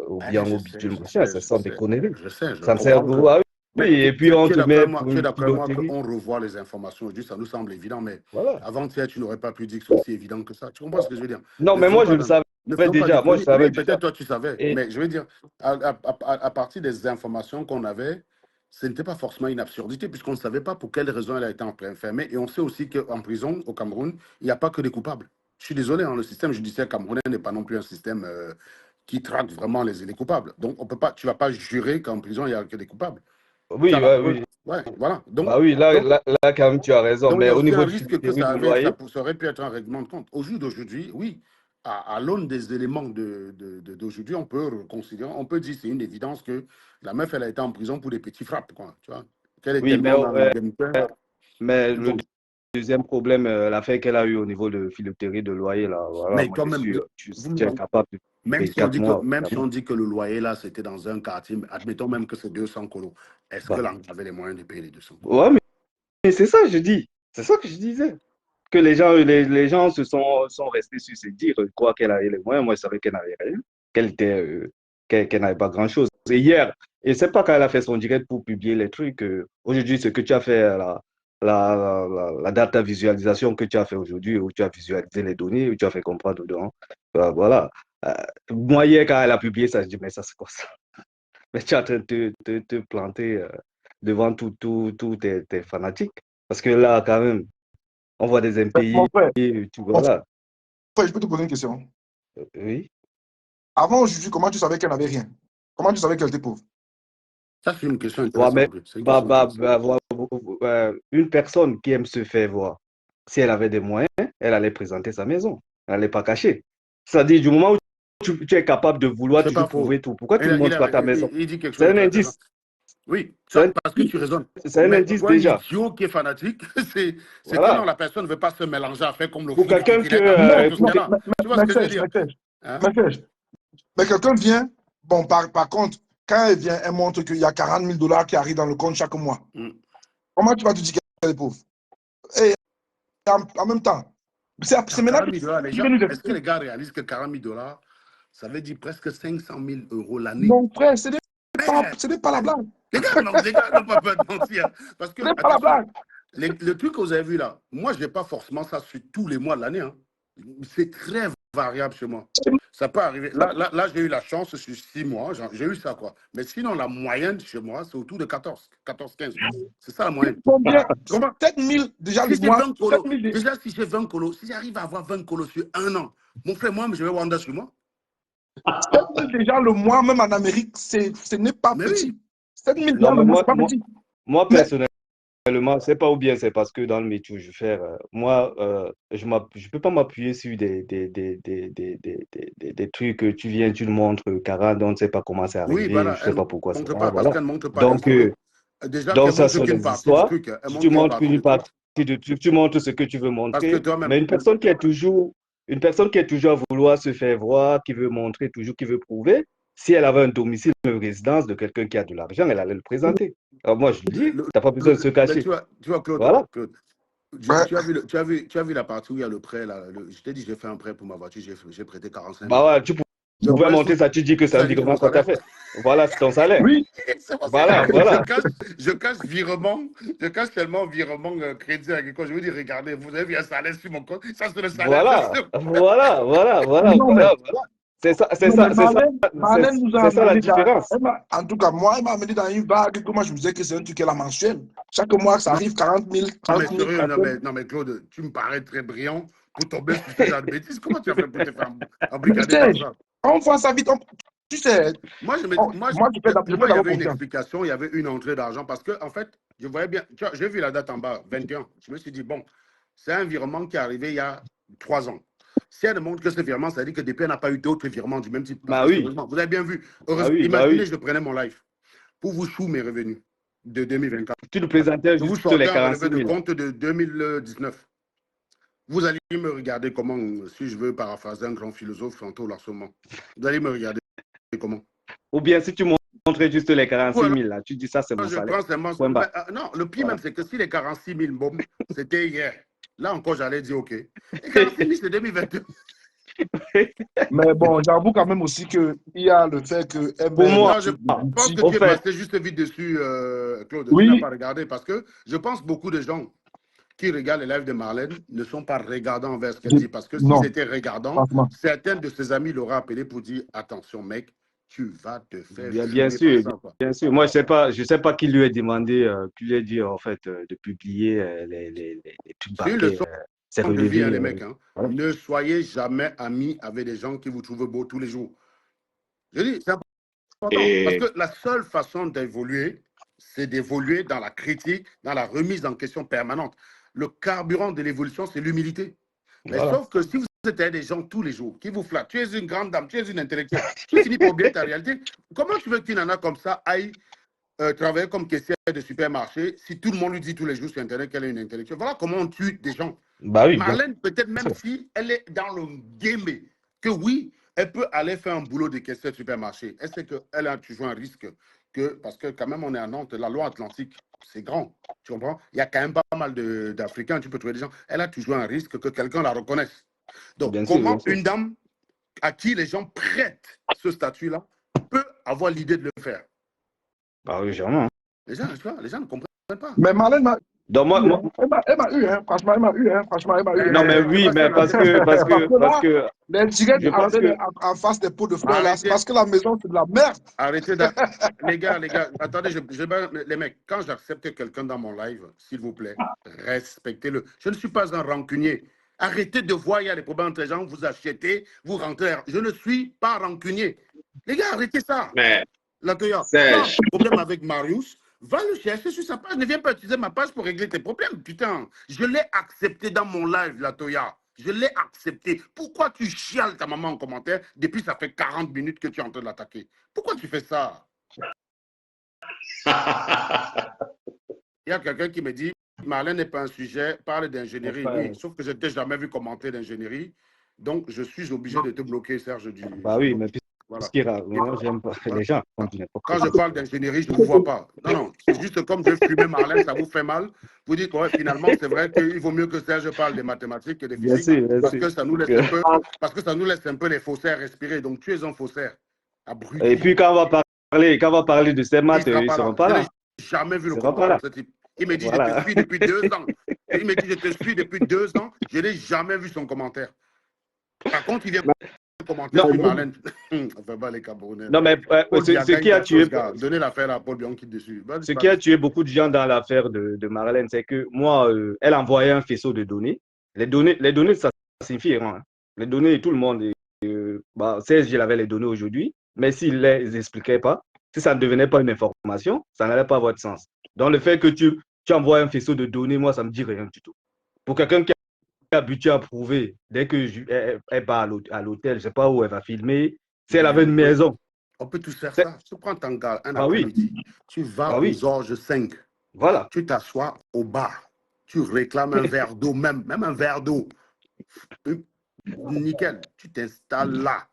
Obiang sais, bidule je machin, sais, ça je sent sais, déconner. je Ça me sert comprends que. à oui, Mais et puis on tu es te d'après met moi, pour une filouterie. qu'on revoit les informations aujourd'hui, ça nous semble évident, mais Voilà. avant-hier, tu n'aurais pas pu dire que c'est aussi évident que ça. Tu comprends ce que je veux dire? Non, Ne mais faisons moi, je pas, le savais ne faisons pas déjà. Moi, je d'ironie. savais Oui, déjà. peut-être toi, tu savais, Et mais je veux dire, à partir des informations qu'on avait, ce n'était pas forcément une absurdité, puisqu'on ne savait pas pour quelle raison elle a été enfermée, et on sait aussi qu'en prison, au Cameroun, il n'y a pas que des coupables. Je suis désolé, hein, le système judiciaire camerounais n'est pas non plus un système qui traque vraiment les coupables. Donc, on peut pas, tu ne vas pas jurer qu'en prison, il n'y a que des coupables. Tu as oui, la ouais, preuve. oui. Ouais, voilà. Bah oui, Donc, là, quand même, tu as raison. il y Mais a au aussi un niveau de risque que filouterie de loyer, ça aurait pu être un règlement de compte. Au jour d'aujourd'hui, oui, à l'aune des éléments d'aujourd'hui, on peut considérer, on peut dire c'est une évidence que la meuf, elle a été en prison pour des petits frappes, quoi. Tu vois, qu'elle est oui, tellement dans l'indemnité. mais le Bon. deuxième problème, l'affaire qu'elle a eue au niveau de filouterie de loyer, là, voilà, Mais moi, quand même, tu es incapable de payer 4 mois. même si Clairement. on dit que le loyer, là, c'était dans un quartier, admettons même que c'est 200 colos, est-ce que Bah, là, on avait les moyens de payer les 200 colos? ouais, mais c'est ça, je dis. C'est ça que je disais. Que les gens sont restés sur se dire, quoi qu'elle avait les moyens. Moi, je savais qu'elle n'avait rien, qu'elle était, qu'elle n'avait pas grand-chose. Et hier, et c'est pas quand elle a fait son direct pour publier les trucs. Aujourd'hui, ce que tu as fait, la data visualisation que tu as fait aujourd'hui, où tu as visualisé les données, où tu as fait comprendre dedans. Voilà. Euh, Moi, hier, quand elle a publié ça, je dis, mais ça, c'est quoi ça? Mais tu es en train de te planter devant tous tes fanatiques. Parce que là, quand même, on voit des mon impayés, frère, tu vois, là. je peux te poser une question. Oui. Avant aujourd'hui, comment tu savais qu'elle n'avait rien? Comment tu savais qu'elle était pauvre? Ça, c'est une question Ouais, mais intéressante. C'est une question intéressante. une personne qui aime se faire voir, si elle avait des moyens, elle allait présenter sa maison. Elle n'allait pas cacher. C'est-à-dire, du moment où tu es capable de vouloir C'est toujours pas faux. prouver tout, pourquoi tu ne montres pas ta maison? Il dit quelque chose C'est de un très intéressant. indice. Oui, C'est un, parce que tu raisonnes. c'est un Mais indice pour un déjà. idiot qui est fanatique, c'est que non, Voilà. la personne ne veut pas se mélanger à faire comme le Pour foot. quelqu'un Il est d'accord Non, avec que, tout ce non, qu'il y a là. Tu vois ce que je veux dire? Hein? mais quelqu'un vient, bon, par contre, quand elle vient, elle montre qu'il y a 40 000 dollars qui arrivent dans le compte chaque mois. Mm. Comment tu vas te dire qu'elle est pauvre? Et en même temps, c'est maintenant 40 que 000 dollars, les tu gens, viens nous est-ce que expliquer. les gars réalisent que 40 000 dollars, ça veut dire presque 500 000 euros l'année? Mon frère, ce Mais, n'est pas la blague. les gars n'ont pas peur de mentir. Parce que, Ce n'est pas la attention, blague. le truc que vous avez vu là, moi, je n'ai pas forcément ça sur tous les mois de l'année. Hein. C'est très variable chez moi. Ça peut arriver. Là j'ai eu la chance sur 6 mois, j'ai eu ça, quoi. Mais sinon, la moyenne chez moi, c'est autour de 14, 15. C'est ça la moyenne. Combien? Tu comprends? 7 000 déjà Si le j'ai mois. 20 7 colos, 000. déjà, si j'ai 20 colos, si j'arrive à avoir 20 colos sur un an, mon frère, moi, je vais Wanda sur moi. 7 000 déjà le mois, même en Amérique, ce n'est pas Mais petit. oui. 7 000 non, déjà le mais mois, ce n'est pas petit. moi, Mais personnellement, c'est pas ou bien c'est parce que dans le métier où je fais, moi, je peux pas m'appuyer sur des trucs que tu viens, tu le montres, 40, on ne sait pas comment c'est Oui, arrivé, voilà. je Elle sais ne pas pourquoi c'est montre là, pas, parce voilà. qu'elle ne montre pas un Donc, solo. Déjà donc qu'elle ça montre sont qu'une des partie du histoires. truc. Elle Si tu montre qu'une montres partie une du truc. partie du truc, tu montres ce que tu veux Parce que montrer, toi-même, mais une personne qui est toujours à vouloir se faire voir, qui veut montrer toujours, qui veut prouver, si elle avait un domicile, une résidence de quelqu'un qui a de l'argent, elle allait le présenter. Alors moi, je le dis, tu n'as pas besoin de se mais cacher. tu vois, Claude, Voilà. ouais, tu as vu, tu as vu la partie où il y a le prêt, là. Je t'ai dit, j'ai fait un prêt pour ma voiture, j'ai prêté 45 000. Bah ouais, Tu pouvais monter ça, tu dis que c'est un virement qu'on t'a fait. Voilà, c'est ton salaire. Oui. Voilà. Je cache virement, je cache tellement virement crédit agricole. Je veux dire, regardez, vous avez vu un salaire sur mon compte, ça c'est le salaire. Voilà. C'est ça la différence. En tout cas, moi, elle m'a amené dans une vague que moi, je me disais que c'est un truc qu'elle a mensuel. Chaque mois, ça arrive 40 000. Non, mais Claude, tu me parais très brillant pour tomber sur ce genre de bêtises. Comment tu as fait pour te faire embrigader comme ça? On voit ça vite. Tu sais, moi, il y avait une explication, il y avait une entrée d'argent parce que, en fait, je voyais bien, tu vois, j'ai vu la date en bas, 21. Je me suis dit, bon, c'est un virement qui est arrivé il y a 3 ans. Si elle demande que ce virement, ça veut dire que depuis, elle n'a pas eu d'autres virements du même type. Bah oui. Vous avez bien vu. Heureusement, imaginez, je prenais mon live pour vous chou mes revenus de 2024. Tu nous présentais je vous juste les 46 000. de compte de 2019. Vous allez me regarder comment, si je veux paraphraser un grand philosophe, Franto Larcement. Vous allez me regarder comment. Ou bien si tu montrais juste les 46 000, là, tu dis ça, c'est mon salaire. Non, le pire même, c'est que si les 46 000, bon, c'était hier. Là encore, j'allais dire OK. Les 46 000, c'est 2022. Mais bon, j'avoue quand même aussi qu'il y a le fait que... Pour moi, je pense que tu es passé juste vite dessus, Claude. Oui. Tu n'as pas regardé parce que je pense beaucoup de gens qui regardent les lives de Marlène ne sont pas regardants envers ce qu'elle dit. Parce que s'ils étaient regardants, certains de ses amis l'auraient appelé pour dire attention, mec, tu vas te faire. Bien sûr. Moi, je sais pas qui lui a demandé, qui lui a dit en fait de publier les trucs bancaires. C'est relevé, les mecs. Ne soyez jamais amis avec des gens qui vous trouvent beau tous les jours. Je dis, c'est important. Parce que la seule façon d'évoluer, c'est d'évoluer dans la critique, dans la remise en question permanente. Le carburant de l'évolution, c'est l'humilité. Mais sauf que si vous êtes des gens tous les jours qui vous flattent, tu es une grande dame, tu es une intellectuelle, tu finis par oublier ta réalité, comment tu veux qu'une nana comme ça aille travailler comme caissière de supermarché si tout le monde lui dit tous les jours sur Internet qu'elle est une intellectuelle? Voilà comment on tue des gens. Bah oui, Marlène, peut-être même si elle est dans le game, que oui, elle peut aller faire un boulot de caissière de supermarché. Elle sait qu'elle a toujours un risque, parce que quand même on est à Nantes, la loi atlantique, c'est grand, tu comprends? Il y a quand même pas mal d'Africains, tu peux trouver des gens. Elle a toujours un risque que quelqu'un la reconnaisse. Donc, comment une dame à qui les gens prêtent ce statut-là peut avoir l'idée de le faire? Bah oui, sûrement. Les gens ne comprennent pas. Mais Marlène m'a... Donc elle m'a eu, hein. Franchement, elle m'a eu. Non, mais oui, mais parce que les directs en face des pots de fleurs, là, c'est parce que la maison, c'est de la merde. Arrêtez les gars, attendez, les mecs, quand j'accepte quelqu'un dans mon live, s'il vous plaît, respectez-le. Je ne suis pas un rancunier. Arrêtez de voir, il y a des problèmes entre les gens, vous achetez, vous rentrez. Je ne suis pas rancunier. Les gars, arrêtez ça. Mais Latoya, tu as un problème avec Marius, va le chercher sur sa page. Ne viens pas utiliser ma page pour régler tes problèmes. Putain, je l'ai accepté dans mon live, Latoya. Je l'ai accepté. Pourquoi tu chiales ta maman en commentaire depuis ça fait 40 minutes que tu es en train de l'attaquer? Pourquoi tu fais ça? Il y a quelqu'un qui me dit, Marlène n'est pas un sujet, parle d'ingénierie. Oui, sauf que je ne t'ai jamais vu commenter d'ingénierie. Donc, je suis obligé de te bloquer, Serge. Bah oui, mais moi, j'aime pas les gens. Quand je parle d'ingénierie, je ne vous vois pas. Non, c'est juste comme je fumais Marlène, ça vous fait mal. Vous dites, ouais, finalement, c'est vrai qu'il vaut mieux que Serge parle des mathématiques que des physiques. Parce que ça nous laisse un peu les faussaires respirer. Donc, tu es un faussaire. Abruti. Et puis, quand on va parler de ces maths, ils ne seront pas là. Je n'ai jamais vu le comportement de ce type. Il me dit, je te suis depuis 2 ans. Il me dit, je te suis depuis 2 ans. Je n'ai jamais vu son commentaire. Par contre, il vient commentaire sur Marlène. Enfin, pas les Camerounais. Non, mais ce qui a tué. Donnez l'affaire à Paul Bianchi dessus. Ce qui a tué beaucoup de gens dans l'affaire de Marlène, c'est que moi, elle envoyait un faisceau de données. Les données, ça signifie rien. Hein. Les données, tout le monde. Serge, il avait les données aujourd'hui, mais s'il ne les expliquait pas, si ça ne devenait pas une information, ça n'allait pas avoir de sens. Donc, le fait que tu envoies un faisceau de données, moi, ça ne me dit rien du tout. Pour quelqu'un qui est habitué à prouver, dès qu'elle va à l'hôtel, je ne sais pas où elle va filmer, si elle avait une maison. On peut tous faire ça. Tu prends ton gars un après-midi, tu vas aux Orges 5, voilà. Tu t'assois au bar, tu réclames un verre d'eau, même un verre d'eau. Nickel, tu t'installes là.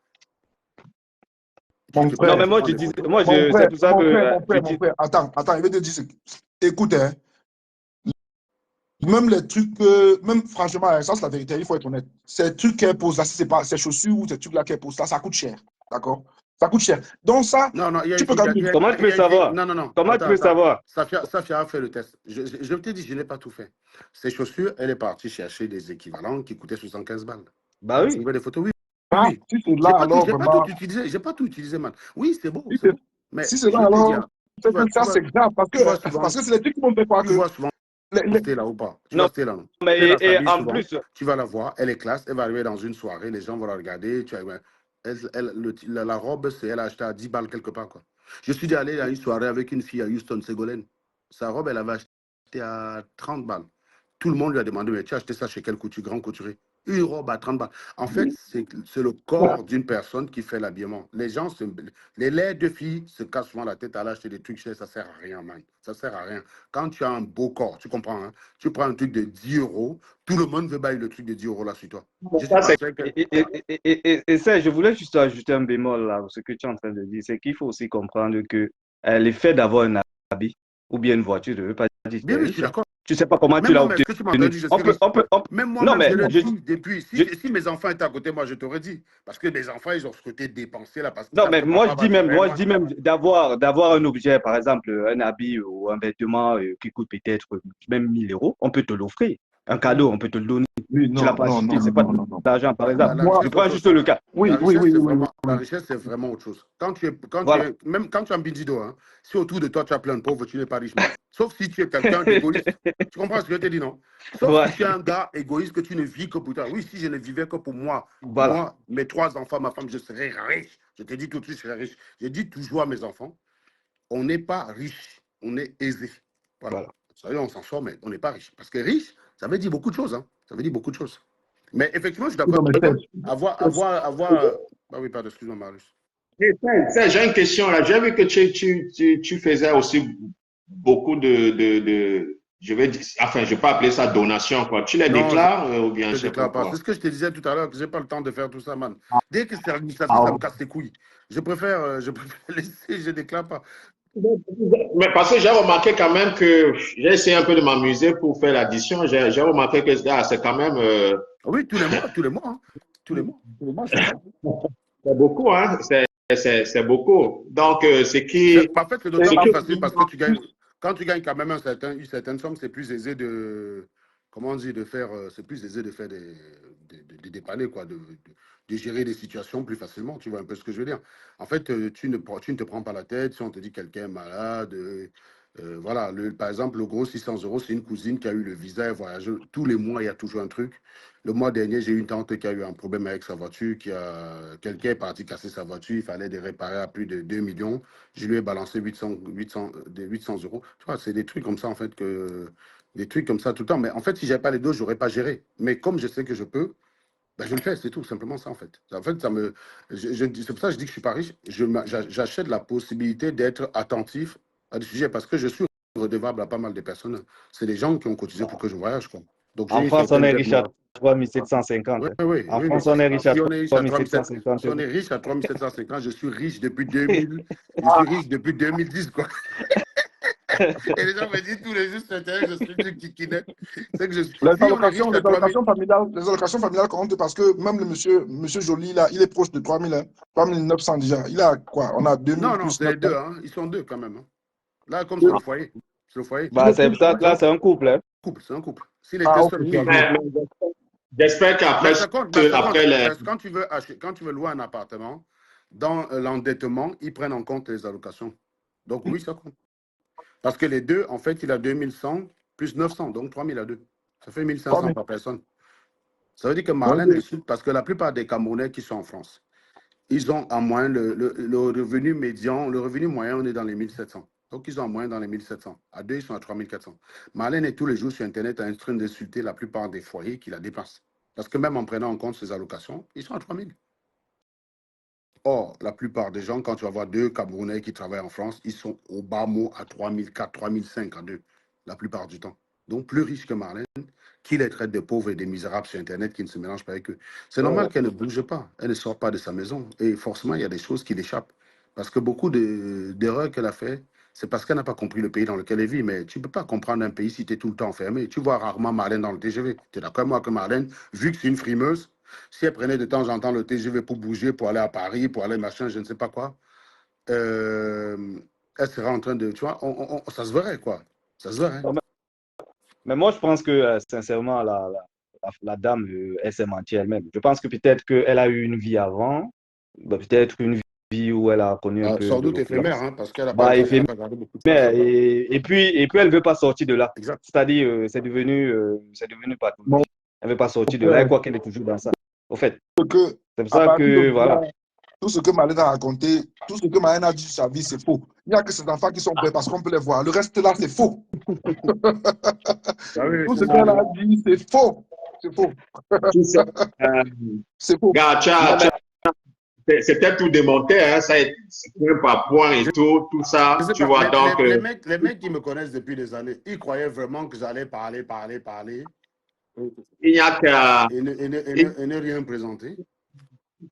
Mon frère, non, mais moi, c'est pour ça que. Mon frère, attends, il veut te dire, écoute, hein, Même les trucs, même franchement, ça c'est la vérité, il faut être honnête. Ces trucs qu'elle pose là, si c'est pas ces chaussures ou ces trucs là qu'elle pose là, ça coûte cher. D'accord? Ça coûte cher. Donc ça, Non, non, tu peux quand même. Comment tu peux savoir? non, non, non. Comment tu Attends, peux attends. savoir? Safia a fait le test. Je t'ai dit, je n'ai pas tout fait. Ces chaussures, elle est partie chercher des équivalents qui coûtaient 75 balles. Bah Je oui. vois des photos, oui. Ah, Oui. si c'est là, alors J'ai pas vraiment. tout utilisé. J'ai pas tout utilisé, man. Oui, c'est beau, Si c'est c'est beau. Mais si c'est là, je te dis, alors, hein, tu vas, ça c'est grave tu vois souvent, parce que c'est les trucs qui m'ont fait croire tu que. vois souvent les- Stella ou pas. Tu Non, vois Stella, non? mais Stella et s'habille en souvent. plus, Tu vas la voir, elle est classe, elle va arriver dans une soirée, les gens vont la regarder. La robe, elle a acheté à 10 balles quelque part, quoi. Je suis allé à une soirée avec une fille à Houston, Ségolène. Sa robe, elle avait acheté à 30 balles. Tout le monde lui a demandé, mais tu as acheté ça chez quel grand couturier? Une robe à 30 balles. En fait, c'est le corps d'une personne qui fait l'habillement. Les laits de filles se cassent souvent la tête à l'acheter des trucs chers, ça sert à rien, man. Ça sert à rien. Quand tu as un beau corps, tu comprends, hein? Tu prends un truc de 10 euros, tout le monde veut bailler le truc de 10 euros là sur toi. Je suis Ça, c'est passé que. et ça, je voulais juste ajouter un bémol là, ce que tu es en train de dire, c'est qu'il faut aussi comprendre que l'effet d'avoir un habit ou bien une voiture ne veut pas dire que tu Bien, es oui, je suis riche, hein. d'accord. Tu sais pas comment tu Même l'as moi, est-ce que tu m'as obtenu. entendu, je suis riche? Même Non, moi-même, mais je le dis depuis. Si mes enfants étaient à côté de moi, je t'aurais dit. Parce que mes enfants, ils ont souhaité dépenser là, parce qu'ils non, savent mais que papa va moi, travailler je loin. dis même d'avoir un objet, par exemple, un habit ou un vêtement qui coûte peut-être même 1000 euros, on peut te l'offrir. Un cadeau, on peut te le donner. Oui, Tu l'as non, pas non, acheté, non, c'est non, pas non, de non, non. l'argent, par exemple. La Moi, Je richesse, c'est prends autre juste chose. le cas. oui, La oui, richesse, oui, c'est oui, oui, vraiment, la oui. richesse, c'est vraiment autre chose. Voilà. Même quand tu es en Bindido, hein, si autour de toi tu as plein de pauvres, tu n'es pas riche, man. Sauf si tu es quelqu'un d'égoïste. Tu comprends ce que je te dis, non? Sauf Ouais, si tu es un gars égoïste que tu ne vis que pour toi. Oui, si je ne vivais que pour voilà. mes 3 enfants, ma femme, je serais riche. Je te dis tout de suite, je serais riche. Je dis toujours à mes enfants, on n'est pas riche, on est aisé. Voilà. Voilà. Ça y est, on s'en sort, mais on n'est pas riche. Parce que riche, ça veut dire beaucoup de choses. Hein. Ça veut dire beaucoup de choses. Mais effectivement, je suis d'accord Non, mais avec toi. c'est- Ah oui, pardon, excuse-moi, Marius. J'ai une question là. J'ai vu que tu faisais aussi beaucoup je vais dire, enfin, je vais pas appeler ça donation, quoi. Tu les Non, je déclares ou bien ne je sais pas déclare pas. C'est quoi. ce que je te disais tout à l'heure, que je n'ai pas le temps de faire tout ça, man. Dès que c'est l'administration, Ah, ça me ouais. casse les couilles. Je préfère laisser, je ne déclare pas. Mais parce que j'ai remarqué quand même que j'ai essayé un peu de m'amuser pour faire l'addition. J'ai remarqué que c'est quand même Oui, tous les mois, tous les mois. Hein. Tous les mois, c'est ça. c'est beaucoup, hein. C'est beaucoup. Donc, En fait, c'est ce d'autant plus qui facile parce que tu gagnes, quand tu gagnes quand même une certaine somme, c'est plus aisé comment on dit, de faire, c'est plus aisé de faire de dépanner, quoi, de gérer des situations plus facilement. Tu vois un peu ce que je veux dire. En fait, tu ne te prends pas la tête si on te dit quelqu'un est malade. Voilà, par exemple, le gros 600 euros, c'est une cousine qui a eu le visa et voyage. Tous les mois, il y a toujours un truc. Le mois dernier, j'ai eu une tante qui a eu un problème avec sa voiture, quelqu'un est parti casser sa voiture, il fallait les réparer à plus de 2 millions. Je lui ai balancé 800 euros. Tu vois, c'est des trucs comme ça, en fait, des trucs comme ça tout le temps. Mais en fait, si je n'avais pas les deux, je n'aurais pas géré. Mais comme je sais que je peux, ben, je le fais, c'est tout simplement ça, en fait. En fait, c'est pour ça que je dis que je ne suis pas riche. J'achète la possibilité d'être attentif à des sujets parce que je suis redevable à pas mal de personnes. C'est des gens qui ont cotisé pour que je voyage, quoi. Donc, j'ai En une France, on certaine est dette riche à morale. 3750. Oui, Hein. oui, En oui, mais France, on est riche à si on est riche à 3750 si on euros. est riche à 3750, je suis riche depuis 2000, je suis riche depuis 2010, quoi. Et les gens me disent tous les jours sur Internet que je suis du kikinet. C'est que si on est riche à 3000, les allocations familiales comptent parce que même le monsieur Joly, là, il est proche de 3000, hein, 3900 déjà. Il a quoi? On a 2000 non, non, plus c'est les 900. deux, hein. Ils sont deux quand même. Hein. Là, comme c'est le foyer. C'est le foyer. Bah, C'est là, c'est un couple. Hein. c'est un couple. S'il était Ah, ok, seul, ok. oui. mais j'espère qu'après Ça compte. après les Parce que quand tu veux louer un appartement, dans l'endettement, ils prennent en compte les allocations. Donc oui, ça compte. Parce que les deux, en fait, il a 2100 plus 900, donc 3000 à deux. Ça fait 1500 par personne. Ça veut dire que Marlène est sud, parce que la plupart des Camerounais qui sont en France, ils ont en moyenne le revenu médian, le revenu moyen, on est dans les 1700. Donc, ils ont en moyenne dans les 1700. À deux, ils sont à 3400. Marlène est tous les jours sur Internet en train d'insulter la plupart des foyers qui la dépassent. Parce que même en prenant en compte ces allocations, ils sont à 3000. Or, la plupart des gens, quand tu vas voir deux Camerounais qui travaillent en France, ils sont au bas mot à 3004, 3005 à deux, la plupart du temps. Donc, plus riches que Marlène, qui les traite de pauvres et des misérables sur Internet qui ne se mélangent pas avec eux. C'est normal qu'elle ne bouge pas, elle ne sort pas de sa maison. Et forcément, il y a des choses qui l'échappent. Parce que beaucoup d'erreurs qu'elle a fait, c'est parce qu'elle n'a pas compris le pays dans lequel elle vit. Mais tu ne peux pas comprendre un pays si tu es tout le temps enfermé. Tu vois rarement Marlène dans le TGV. Tu es d'accord avec moi que Marlène, vu que c'est une frimeuse, si elle prenait de temps en temps le TGV pour bouger, pour aller à Paris, pour aller machin, je ne sais pas quoi, elle serait en train de, tu vois, ça se verrait, quoi. Ça se verrait. Non, mais moi, je pense que, sincèrement, la dame, elle s'est menti elle-même. Je pense que peut-être qu'elle a eu une vie avant, peut-être une vie où elle a connu un peu Sans de doute éphémère, l'opulence. hein, parce qu'elle n'a pas, elle a pas gardé beaucoup de Mais, place. et puis elle ne veut pas sortir de là. Exact. C'est-à-dire, c'est devenu pathologique. Bon, Elle ne veut pas sortir de là. Elle croit qu'elle est toujours dans ça. Au fait, c'est pour à ça partir que, de voilà. tout ce que Marlène a raconté, tout ce que Marlène a dit sur sa vie, c'est faux. Il n'y a que ces enfants qui sont vrais parce qu'on peut les voir. Le reste là, c'est faux. Ah oui, Tout c'est ce ça. qu'elle a dit, c'est faux. C'est faux. Tu sais, C'est faux. gars, c'était tout démonté, hein, ça c'est point par point et tout ça, Je sais tu pas, vois, donc... les mecs qui me connaissent depuis des années, ils croyaient vraiment que j'allais parler il n'y a qu'à et ne rien présenter.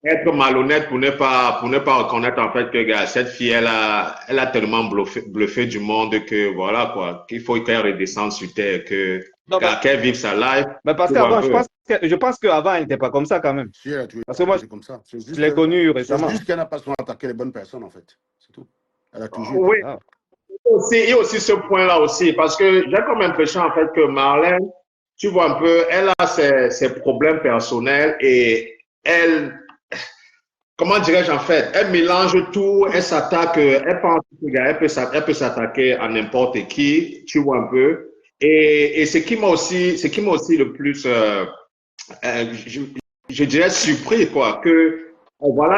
être malhonnête pour ne pas reconnaître en fait que gars, cette fille, elle a tellement bluffé du monde que voilà quoi, qu'il faut qu'elle redescende sur terre, qu'elle vive sa life. Mais parce qu'avant, je pense qu'avant, elle n'était pas comme ça quand même. Si elle a toujours Parce que moi, été comme ça. je l'ai connue récemment. C'est juste qu'elle n'a pas souvent attaqué les bonnes personnes en fait. C'est tout. Elle a toujours. Oui. Il y a aussi ce point-là aussi, parce que j'ai comme l'impression en fait que Marlène, tu vois un peu, elle a ses problèmes personnels et elle, comment dirais-je en fait, elle mélange tout, elle s'attaque, elle pense qu'elle peut s'attaquer à n'importe qui, tu vois un peu. Et ce qui m'a aussi le plus, je dirais surpris quoi, que voilà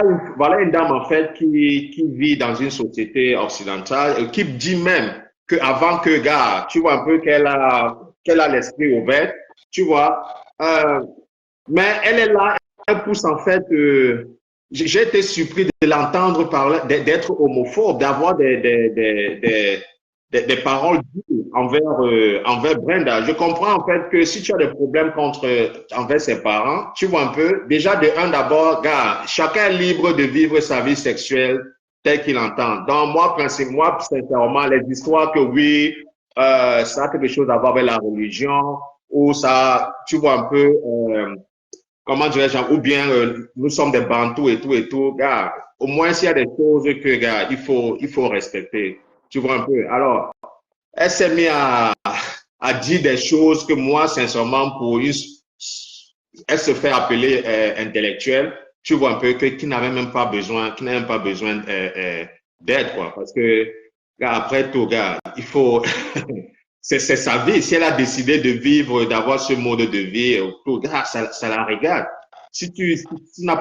une dame en fait qui vit dans une société occidentale, qui dit même qu'avant que gars, tu vois un peu qu'elle a l'esprit ouvert, tu vois, mais elle est là, elle pousse en fait. J'ai été surpris de l'entendre parler, d'être homophobe, d'avoir des paroles dures envers Brenda. Je comprends en fait que si tu as des problèmes envers ses parents, tu vois un peu, déjà d'abord, gars, chacun est libre de vivre sa vie sexuelle telle qu'il entend. Donc moi, sincèrement, les histoires que oui, ça a quelque chose à voir avec la religion, ou ça, tu vois un peu, comment dirais-je, ou bien nous sommes des bantous et tout, gars, au moins s'il y a des choses que, gars, il faut respecter. Tu vois un peu. Alors, elle s'est mise à dire des choses que moi, sincèrement, elle se fait appeler intellectuelle. Tu vois un peu qui n'avait même pas besoin, d'aide, quoi. Parce que, gars, après tout, gars, il faut, c'est sa vie. Si elle a décidé de vivre, d'avoir ce mode de vie, tout, gars, ça la regarde.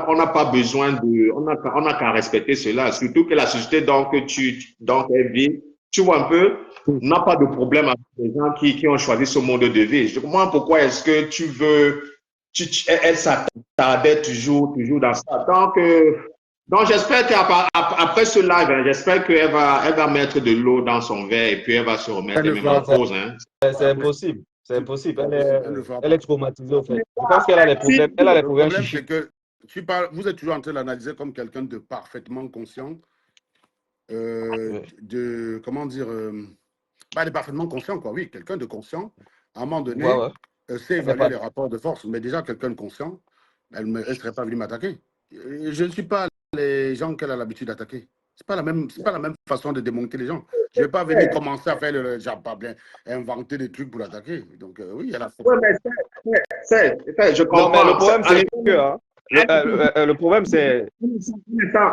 On n'a pas besoin on n'a qu'à respecter cela. Surtout que la société, donc elle vit, tu vois un peu, n'a pas de problème avec les gens qui ont choisi ce mode de vie. Je comprends pourquoi est-ce que tu veux, elle s'attardait toujours dans ça. Donc j'espère qu'après ce live, hein, j'espère qu'elle va mettre de l'eau dans son verre et puis elle va se remettre même en cause. Hein. C'est impossible. C'est impossible. Elle est traumatisée, au fait. Je pense qu'elle a des problèmes. Elle a des problèmes. Le problème, c'est que vous êtes toujours en train d'analyser comme quelqu'un de parfaitement conscient. Comment dire, elle est parfaitement conscient, quoi. Oui, quelqu'un de conscient. À un moment donné, sait évaluer les rapports de force. Mais déjà, quelqu'un de conscient, elle ne serait pas venue m'attaquer. Je ne suis pas les gens qu'elle a l'habitude d'attaquer. C'est pas la même façon de démonter les gens. Je ne vais pas venir commencer à faire inventer des trucs pour l'attaquer. Donc, oui, elle a fait. Oui, mais je comprends. Non, mais le problème, c'est que, le problème, c'est.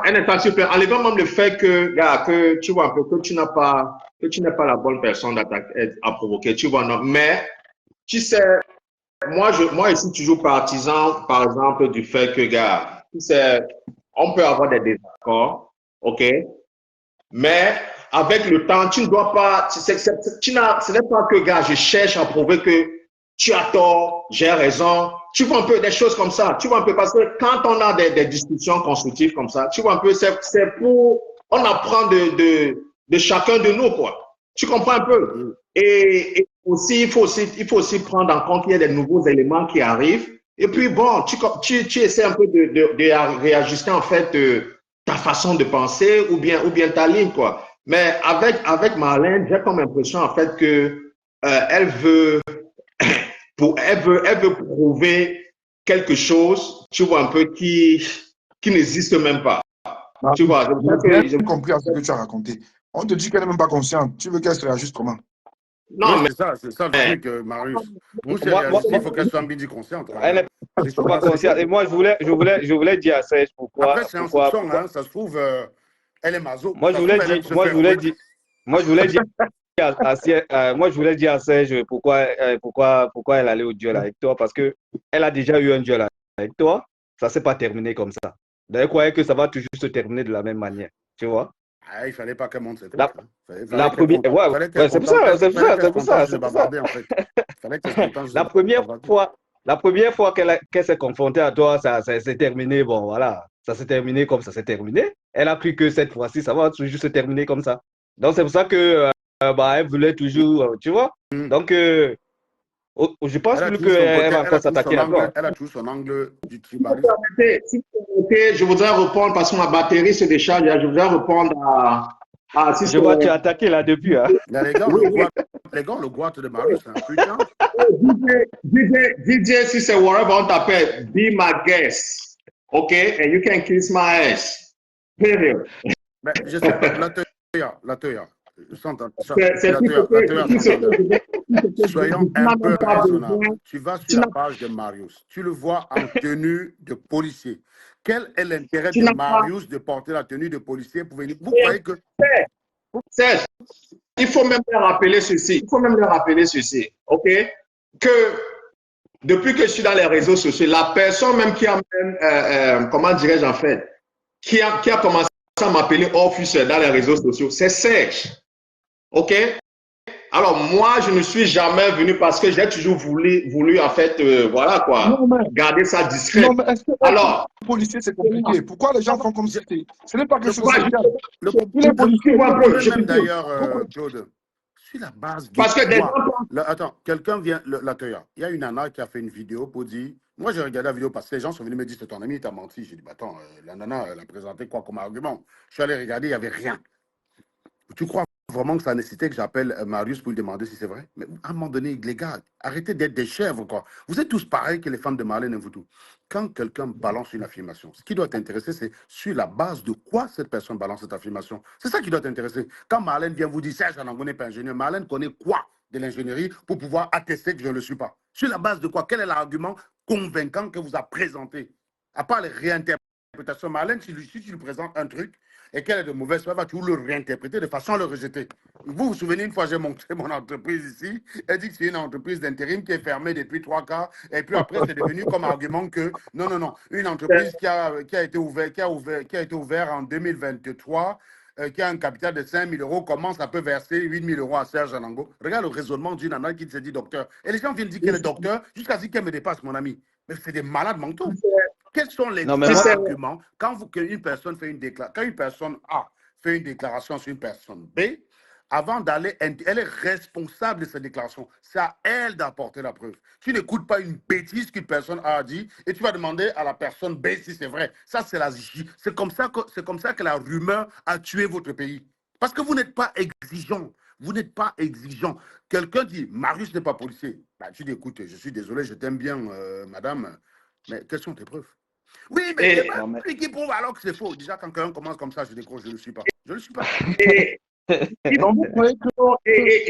Un instant, super. Enlevant même le fait que tu vois un peu, que tu n'es pas la bonne personne à provoquer, tu vois, non. Mais, tu sais, moi, je suis toujours partisan, par exemple, du fait que, gars, tu sais, on peut avoir des désaccords, ok? Mais, avec le temps, tu ne dois pas, ce n'est pas que, gars, je cherche à prouver que tu as tort, j'ai raison. Tu vois un peu des choses comme ça. Tu vois un peu, parce que quand on a des discussions constructives comme ça, tu vois un peu, c'est pour, on apprend de chacun de nous, quoi. Tu comprends un peu? Et aussi, il faut aussi prendre en compte qu'il y a des nouveaux éléments qui arrivent. Et puis, bon, tu essaies un peu de réajuster, en fait, ta façon de penser ou bien ta ligne, quoi. Mais avec Marlène, j'ai comme impression en fait que elle veut elle veut prouver quelque chose, tu vois, un peu qui n'existe même pas. Tu vois, J'ai bien compris à ce que tu as raconté. On te dit qu'elle n'est même pas consciente. Tu veux qu'elle se réagisse comment? Non, Oui, c'est ça le truc, Marius. Pour si elle Moi, réagit, il faut qu'elle soit midi consciente. elle n'est C'est chaud, pas hein, c'est consciente. chaud. Et moi, je voulais dire à Serge Après, c'est un soupçon, hein, ça se trouve, elle est maso. moi, Ça je se trouve, voulais elle dire, aime se faire fouetter. moi, je voulais dire moi, je voulais dire à Serge pourquoi elle allait au duel avec toi, parce que elle a déjà eu un duel avec toi, ça s'est pas terminé comme ça. D'ailleurs, elle croyait que ça va toujours se terminer de la même manière, tu vois. Ah, il fallait pas qu'elle monte ses trucs. La, Hein. la première, Fallait qu'elle ouais, c'est pour ça, c'est pour fallait ça, qu'elle se c'est pour contente ça, juste de c'est pour ça. bavarder, en fait. Fallait qu'elle se contente juste La de première bavarder. fois, la première fois qu'elle s'est confrontée à toi, ça s'est terminé, bon, voilà, ça s'est terminé comme ça s'est terminé. Elle a cru que cette fois-ci, ça va toujours se terminer comme ça. Donc, c'est pour ça que, bah, elle voulait toujours, tu vois. Mm. Donc, je pense Elle a plus toujours son qu'elle côté, va encore s'attaquer à toi. elle a toujours son angle du si vous tribalisme. si vous permettez, je voudrais répondre parce que ma batterie se décharge. Je voudrais répondre à si Je vois que tu as attaqué là depuis, hein. Là, les gars, oui, oui. les gars, le goût de Marius, c'est un putain. DJ, si c'est whatever on t'appelle, be my guest, okay, and you can kiss my ass. Period. Mais je sais pas, la théa, la C'est tout s'entendait. Soyons tu un n'as peu même pas raisonnables. besoin. Tu vas Tu sur la n'as page de Marius, tu le vois en tenue de policier. Quel est l'intérêt tu de n'as pas. Marius de porter la tenue de policier pour venir? Vous croyez que... Serge, il faut même leur rappeler ceci. Il faut même leur rappeler ceci, ok? Que depuis que je suis dans les réseaux sociaux, la personne même qui a même, comment dirais-je en fait, qui a commencé à m'appeler officiel dans les réseaux sociaux, c'est Serge, ok? Alors moi, je ne suis jamais venu parce que j'ai toujours voulu en fait, voilà quoi, garder ça discret. Non, mais est-ce que Alors, policier, c'est compliqué? Pourquoi les gens font comme si ce n'est pas quelque chose de je, spécial? Le je, problème d'ailleurs, Claude, sur la base de parce que des gens quoi? Attends, quelqu'un vient, la théa. Il y a une nana qui a fait une vidéo pour dire... Moi, j'ai regardé la vidéo parce que les gens sont venus me dire, c'est ton ami, il t'a menti. J'ai dit, bah, attends, la nana, elle a présenté quoi comme argument? Je suis allé regarder, il n'y avait rien. Tu crois vraiment que ça nécessitait que j'appelle Marius pour lui demander si c'est vrai? Mais à un moment donné, les gars, arrêtez d'être des chèvres, quoi. Vous êtes tous pareils que les femmes de Marlène et vous tous. Quand quelqu'un balance une affirmation, ce qui doit t'intéresser, c'est sur la base de quoi cette personne balance cette affirmation. C'est ça qui doit t'intéresser. Quand Marlène vient vous dire, Serge, je n'en connais pas ingénieur, Marlène connaît quoi de l'ingénierie pour pouvoir attester que je ne le suis pas? Sur la base de quoi? Quel est l'argument convaincant que vous a présenté? À part les réinterprétations, Marlène, si tu lui présentes un truc, et qu'elle est de mauvaise foi, va toujours le réinterpréter de façon à le rejeter. Vous vous souvenez, une fois, j'ai montré mon entreprise ici, elle dit que c'est une entreprise d'intérim qui est fermée depuis 3 quarts, et puis après, c'est devenu comme argument que, non, une entreprise qui a été ouverte en 2023, qui a un capital de 5 000 euros, comment ça peut verser 8 000 euros à Serge Anango? Regarde le raisonnement d'une nana qui se dit docteur. Et les gens viennent dire qu'elle est docteur, jusqu'à dire qu'elle me dépasse, mon ami. Mais c'est des malades mentaux. Quels sont les arguments quand une personne fait une déclaration, quand une personne A fait une déclaration sur une personne B, avant d'aller, elle est responsable de cette déclaration. C'est à elle d'apporter la preuve. Tu n'écoutes pas une bêtise qu'une personne A a dit et tu vas demander à la personne B si c'est vrai. Ça, c'est comme ça que la rumeur a tué votre pays. Parce que vous n'êtes pas exigeant. Vous n'êtes pas exigeant. Quelqu'un dit, Marius n'est pas policier. Bah, tu dis, écoute, je suis désolé, je t'aime bien, madame, mais quelles sont tes preuves? Oui, mais il n'y a pas de qui prouve alors que c'est faux. Déjà, quand quelqu'un commence comme ça, je décroche, je ne le suis pas. Je ne le suis pas. Donc, vous croyez que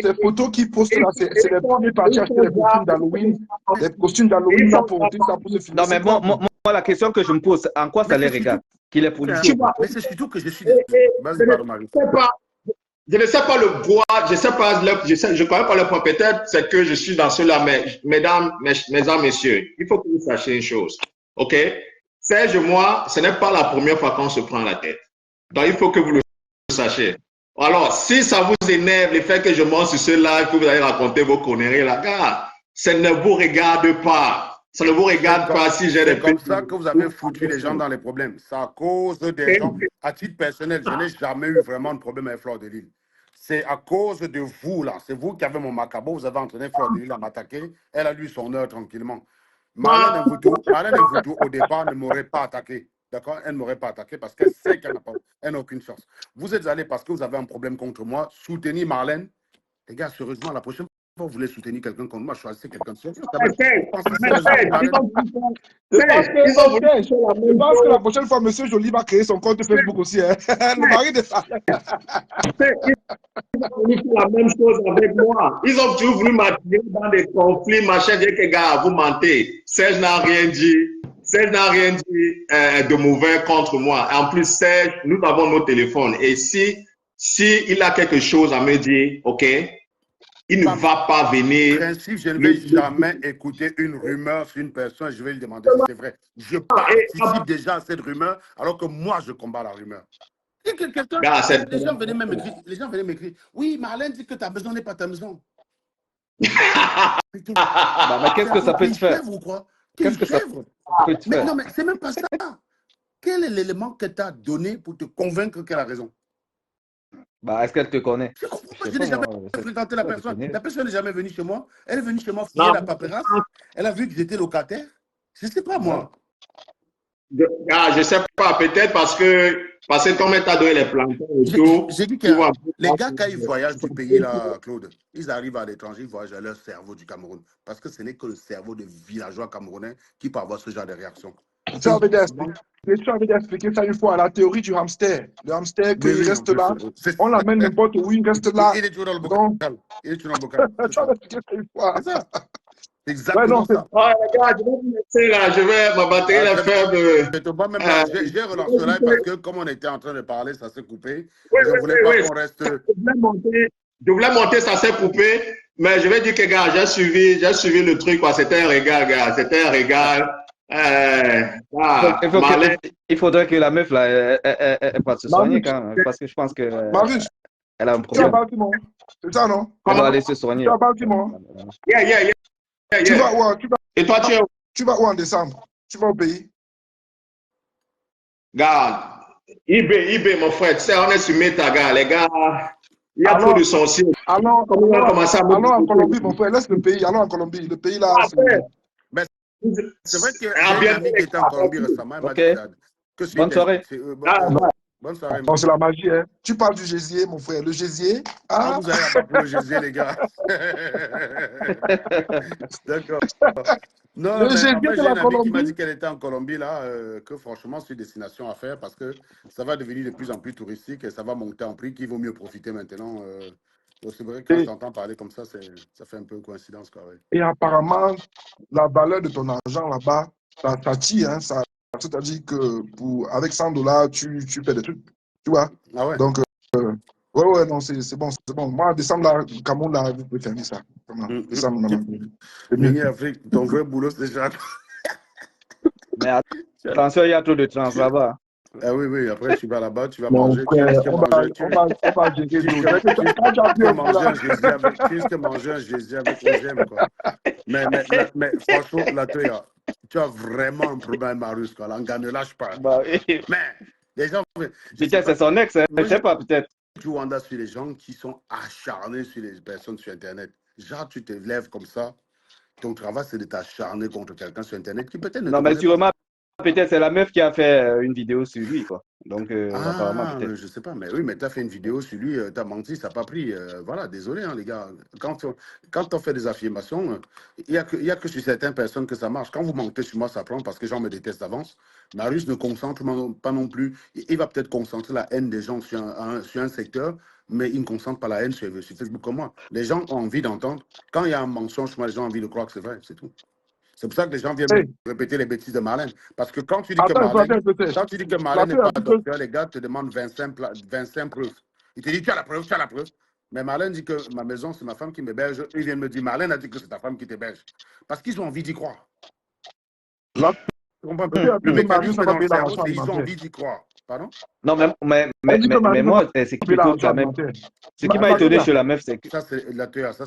ces photos qu'ils postent là, c'est les premiers partis acheter les costumes d'Halloween, les costumes d'Halloween là pour se filmer? Non, mais moi, la question que je me pose, en quoi ça les regarde qu'il est policier? Mais c'est surtout que je suis désolé. Vas-y, pardon, Marie. Je ne sais pas le bois, je ne connais pas le point. Peut-être c'est que je suis dans cela, mais mesdames, messieurs, il faut que vous sachiez une chose. OK? Serge, moi, ce n'est pas la première fois qu'on se prend la tête. Donc, il faut que vous le sachiez. Alors, si ça vous énerve, le fait que je monte sur ce live, que vous allez raconter vos conneries là, gars, ça ne vous regarde pas. Ça ne vous regarde pas si j'ai des... C'est comme ça que vous avez foutu les gens dans les problèmes. C'est à cause des gens. À titre personnel, je n'ai jamais eu vraiment de problème avec Fleur de Lille. C'est à cause de vous, là. C'est vous qui avez mon macabre. Vous avez entraîné Fleur de Lille à m'attaquer. Elle a lu son heure tranquillement. Marlène Mvuto, au départ, ne m'aurait pas attaqué. d'accord, elle ne m'aurait pas attaqué parce qu'elle sait qu'elle n'a aucune chance. Vous êtes allé parce que vous avez un problème contre moi, soutenir Marlène. Les gars, sérieusement, la prochaine fois, vous voulez soutenir quelqu'un contre moi, choisissez quelqu'un de sérieux. Pensez sérieusement à Marlène. Je pense que la prochaine fois, Monsieur Joly va créer son compte Facebook aussi. Hein. Le mari de ça. Ils ont voulu faire la même chose avec moi. Ils ont toujours voulu m'attirer dans des conflits, machin, dire que gars, vous mentez. Serge n'a rien dit. Serge n'a rien dit de mauvais contre moi. En plus, Serge, nous avons nos téléphones. Et si il a quelque chose à me dire, ok, il ne va pas venir. Principe, je ne vais jamais écouter une rumeur sur une personne. Je vais lui demander si c'est vrai. Je participe déjà à cette rumeur alors que moi, je combats la rumeur. Et que quelqu'un, les gens venaient m'écrire. Oui, Marlène dit que ta maison n'est pas ta maison. Mais qu'est-ce que ça peut te faire? Qu'est-ce que ça peut te faire? Non, mais c'est même pas ça. Quel est l'élément que tu as donné pour te convaincre qu'elle a raison? Est-ce qu'elle te connaît? Je n'ai jamais fréquenté la personne. La personne n'est jamais venue chez moi. Elle est venue chez moi fouiller la paperasse. Elle a vu que j'étais locataire. Je ne sais pas, moi. Je ne sais pas, peut-être parce que comme elle t'a donné les plans et tout. J'ai dit que les gars, quand ils voyagent du pays, là, Claude, ils arrivent à l'étranger, ils voyagent à leur cerveau du Cameroun. Parce que ce n'est que le cerveau des villageois camerounais qui peut avoir ce genre de réaction. Tu avais expliqué ça une fois, la théorie du hamster. Le hamster, qu'il reste là, on l'amène n'importe où, il reste là. Il est toujours dans le bocal. Il est toujours dans le bocal. Tu avais expliqué ça une fois. C'est ça. Exactement ça. Ouais, les gars, je vais vous laisser là, ma batterie est faible. J'ai relancé là parce que comme on était en train de parler, ça s'est coupé. Je ne voulais pas qu'on reste. Je voulais monter, ça s'est coupé, mais je vais dire que, gars, j'ai suivi le truc, quoi. C'était un régal, gars. C'était un régal. Il faudrait que la meuf là, elle parte se soigner quand même, parce que je pense que Marius, elle a un tu es à problème. Baltimore. C'est ça, non? Elle doit aller se soigner. Tu es à Baltimore. Yeah. Tu vas où? Et toi, tu vas où en décembre? Tu vas au pays? Gars, eBay, mon frère, tu sais, on est sur Meta, gars. Les gars, il y a trop de sorciers. Allons en Colombie, mon frère. Laisse le pays. Allons en Colombie. Le pays là, c'est vrai qu'il y a un ami qui était en Colombie récemment. Bonne soirée. Bonne soirée. Non, c'est la magie, hein. Tu parles du gésier, mon frère. Le gésier. Ah, vous allez là-bas pour le gésier, les gars. D'accord. Non, mais j'ai un ami qui m'a dit qu'elle était en Colombie, là, que franchement, c'est une destination à faire parce que ça va devenir de plus en plus touristique et ça va monter en prix, qu'il vaut mieux profiter maintenant. C'est vrai que quand je t'entends parler comme ça, ça fait un peu coïncidence, quoi. Ouais. Et apparemment, la valeur de ton argent là-bas, ça tire, hein, c'est-à-dire que avec $100, tu fais des trucs, tu vois. Ah ouais. Donc, ouais, non, c'est bon. Moi, décembre, là, Cameroun, là, vous pouvez fermer ça. Décembre, non. Afrique, ton vrai boulot, c'est déjà. Mais attention, il y a trop de trans là-bas. Ah oui, après tu vas là-bas, tu vas manger. Tu risques manger un Jésus avec OGM, quoi. Mais franchement, là, tu as vraiment un problème, Marius, quoi. L'anga ne lâche pas. Mais les gens. Peut-être c'est son ex, je ne sais pas, peut-être. Tu vois sur les gens qui sont acharnés sur les personnes sur Internet. Genre, tu te lèves comme ça. Ton travail, c'est de t'acharner contre quelqu'un sur Internet qui peut-être ne Non, mais sûrement, peut-être c'est la meuf qui a fait une vidéo sur lui, quoi. Donc, apparemment, peut-être. Je sais pas, mais oui, mais tu as fait une vidéo sur lui, tu as menti, ça n'a pas pris. Voilà, désolé, hein, les gars. Quand on fait des affirmations, il n'y a que sur certaines personnes que ça marche. Quand vous mentez sur moi, ça prend parce que les gens me détestent d'avance. Marius ne concentre pas non plus. Il va peut-être concentrer la haine des gens sur un secteur, mais il ne concentre pas la haine sur Facebook comme moi. Les gens ont envie d'entendre. Quand il y a un mensonge, moi, les gens ont envie de croire que c'est vrai, c'est tout. C'est pour ça que les gens viennent répéter les bêtises de Marlène. Parce que quand tu dis que Marlène n'est pas docteur, les gars te demandent 25 preuves. Ils te disent, tu as la preuve. Mais Marlène dit que ma maison, c'est ma femme qui m'héberge. Ils viennent me dire, Marlène a dit que c'est ta femme qui t'héberge. Parce qu'ils ont envie d'y croire. Là, le mécanisme dans le cerveau, c'est qu'ils ont envie d'y croire. Pardon? Non, mais moi, c'est plutôt la même. Ce qui m'a étonné chez la meuf, c'est que. Ça, c'est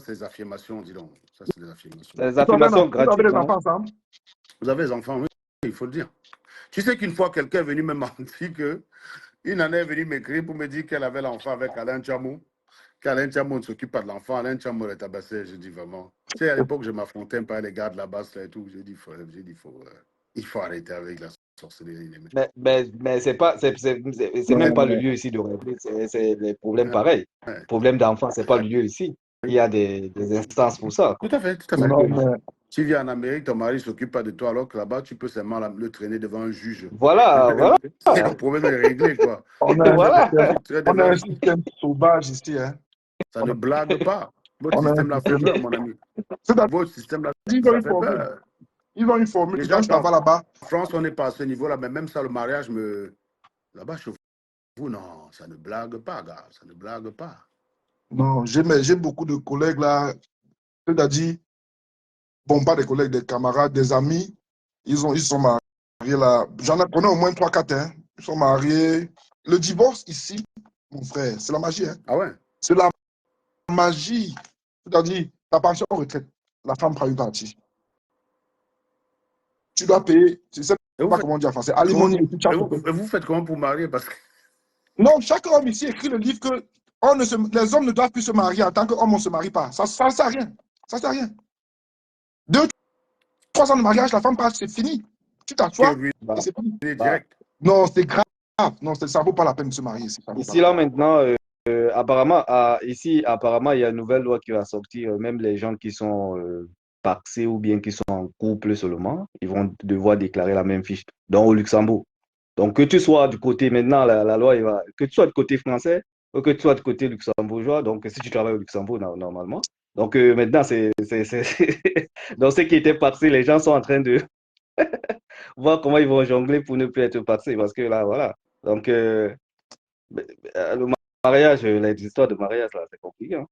des affirmations, dis donc. Ça, c'est des affirmations. Des affirmations gratuites. Vous avez des enfants ensemble? Vous avez des enfants, oui, il faut le dire. Tu sais qu'une fois, quelqu'un est venu me mentir qu'une année est venue m'écrire pour me dire qu'elle avait l'enfant avec Alain Chamou. Qu'Alain Chamou ne s'occupe pas de l'enfant. Alain Chamou est tabassé. Je dis vraiment. Tu sais, à l'époque, je m'affrontais un peu les gars de la basse là et tout. J'ai dit, il faut arrêter avec la sorcellerie. Les mecs. Mais c'est même pas le lieu ici de régler. C'est les problèmes Ouais, pareils. ouais. Problème d'enfant, c'est pas le lieu ici. Il y a des instances pour ça. Tout à fait, tout à fait. Non, mais Tu viens en Amérique, ton mari ne s'occupe pas de toi, alors que là-bas, tu peux seulement le traîner devant un juge. Voilà, voilà. Et le problème est réglé, quoi. on a un Voilà. système, Tu traites on devant a un un juge. système sauvage ici. Hein. Ça ne blague pas. Votre On a un système l'a fait système. peur, mon ami. C'est-à-dire, Votre système l'a ils ont une fait formule. peur. Ils ont une formule. Déjà Quand je t'en vas qu'en là-bas, France, on n'est pas à ce niveau-là, mais même ça, le mariage me. Là-bas, chez vous, non, ça ne blague pas, gars. Ça ne blague pas. non, j'ai beaucoup de collègues là. C'est-à-dire, bon, pas des collègues, des camarades, des amis. Ils sont mariés là. J'en connais au moins 3-4. Hein. Ils sont mariés. Le divorce ici, mon frère, c'est la magie. Hein. Ah ouais? C'est la magie. C'est-à-dire, ta pension retraite, la femme prend une partie. Tu dois payer, je ne sais Et vous pas faites comment on dit en français, comment alimony. et vous faites comment pour marier? Parce que Non, chaque homme ici écrit le livre que les hommes ne doivent plus se marier en tant qu'homme, on ne se marie pas. Ça ne sert à rien. Ça ne sert à rien. 2-3 ans de mariage, la femme passe, c'est fini. Tu tu es t'assois ruiné et c'est fini. direct. Non, c'est grave. Non, ça ne vaut pas la peine de se marier ici. Ça vaut pas Ici, la là, maintenant, apparemment, ici, apparemment, il y a une nouvelle loi qui va sortir. Même les gens qui sont paxés ou bien qui sont en couple seulement, ils vont devoir déclarer la même fiche. Donc, au Luxembourg. Donc, que tu sois du côté, maintenant, la loi, que tu sois du côté français ou que tu sois du côté luxembourgeois, donc si tu travailles au Luxembourg, normalement. Donc, maintenant, donc, ceux qui étaient paxés, les gens sont en train de voir comment ils vont jongler pour ne plus être paxés. Parce que là, voilà. Donc, le mariage, les histoires de mariage, là, c'est compliqué. Hein.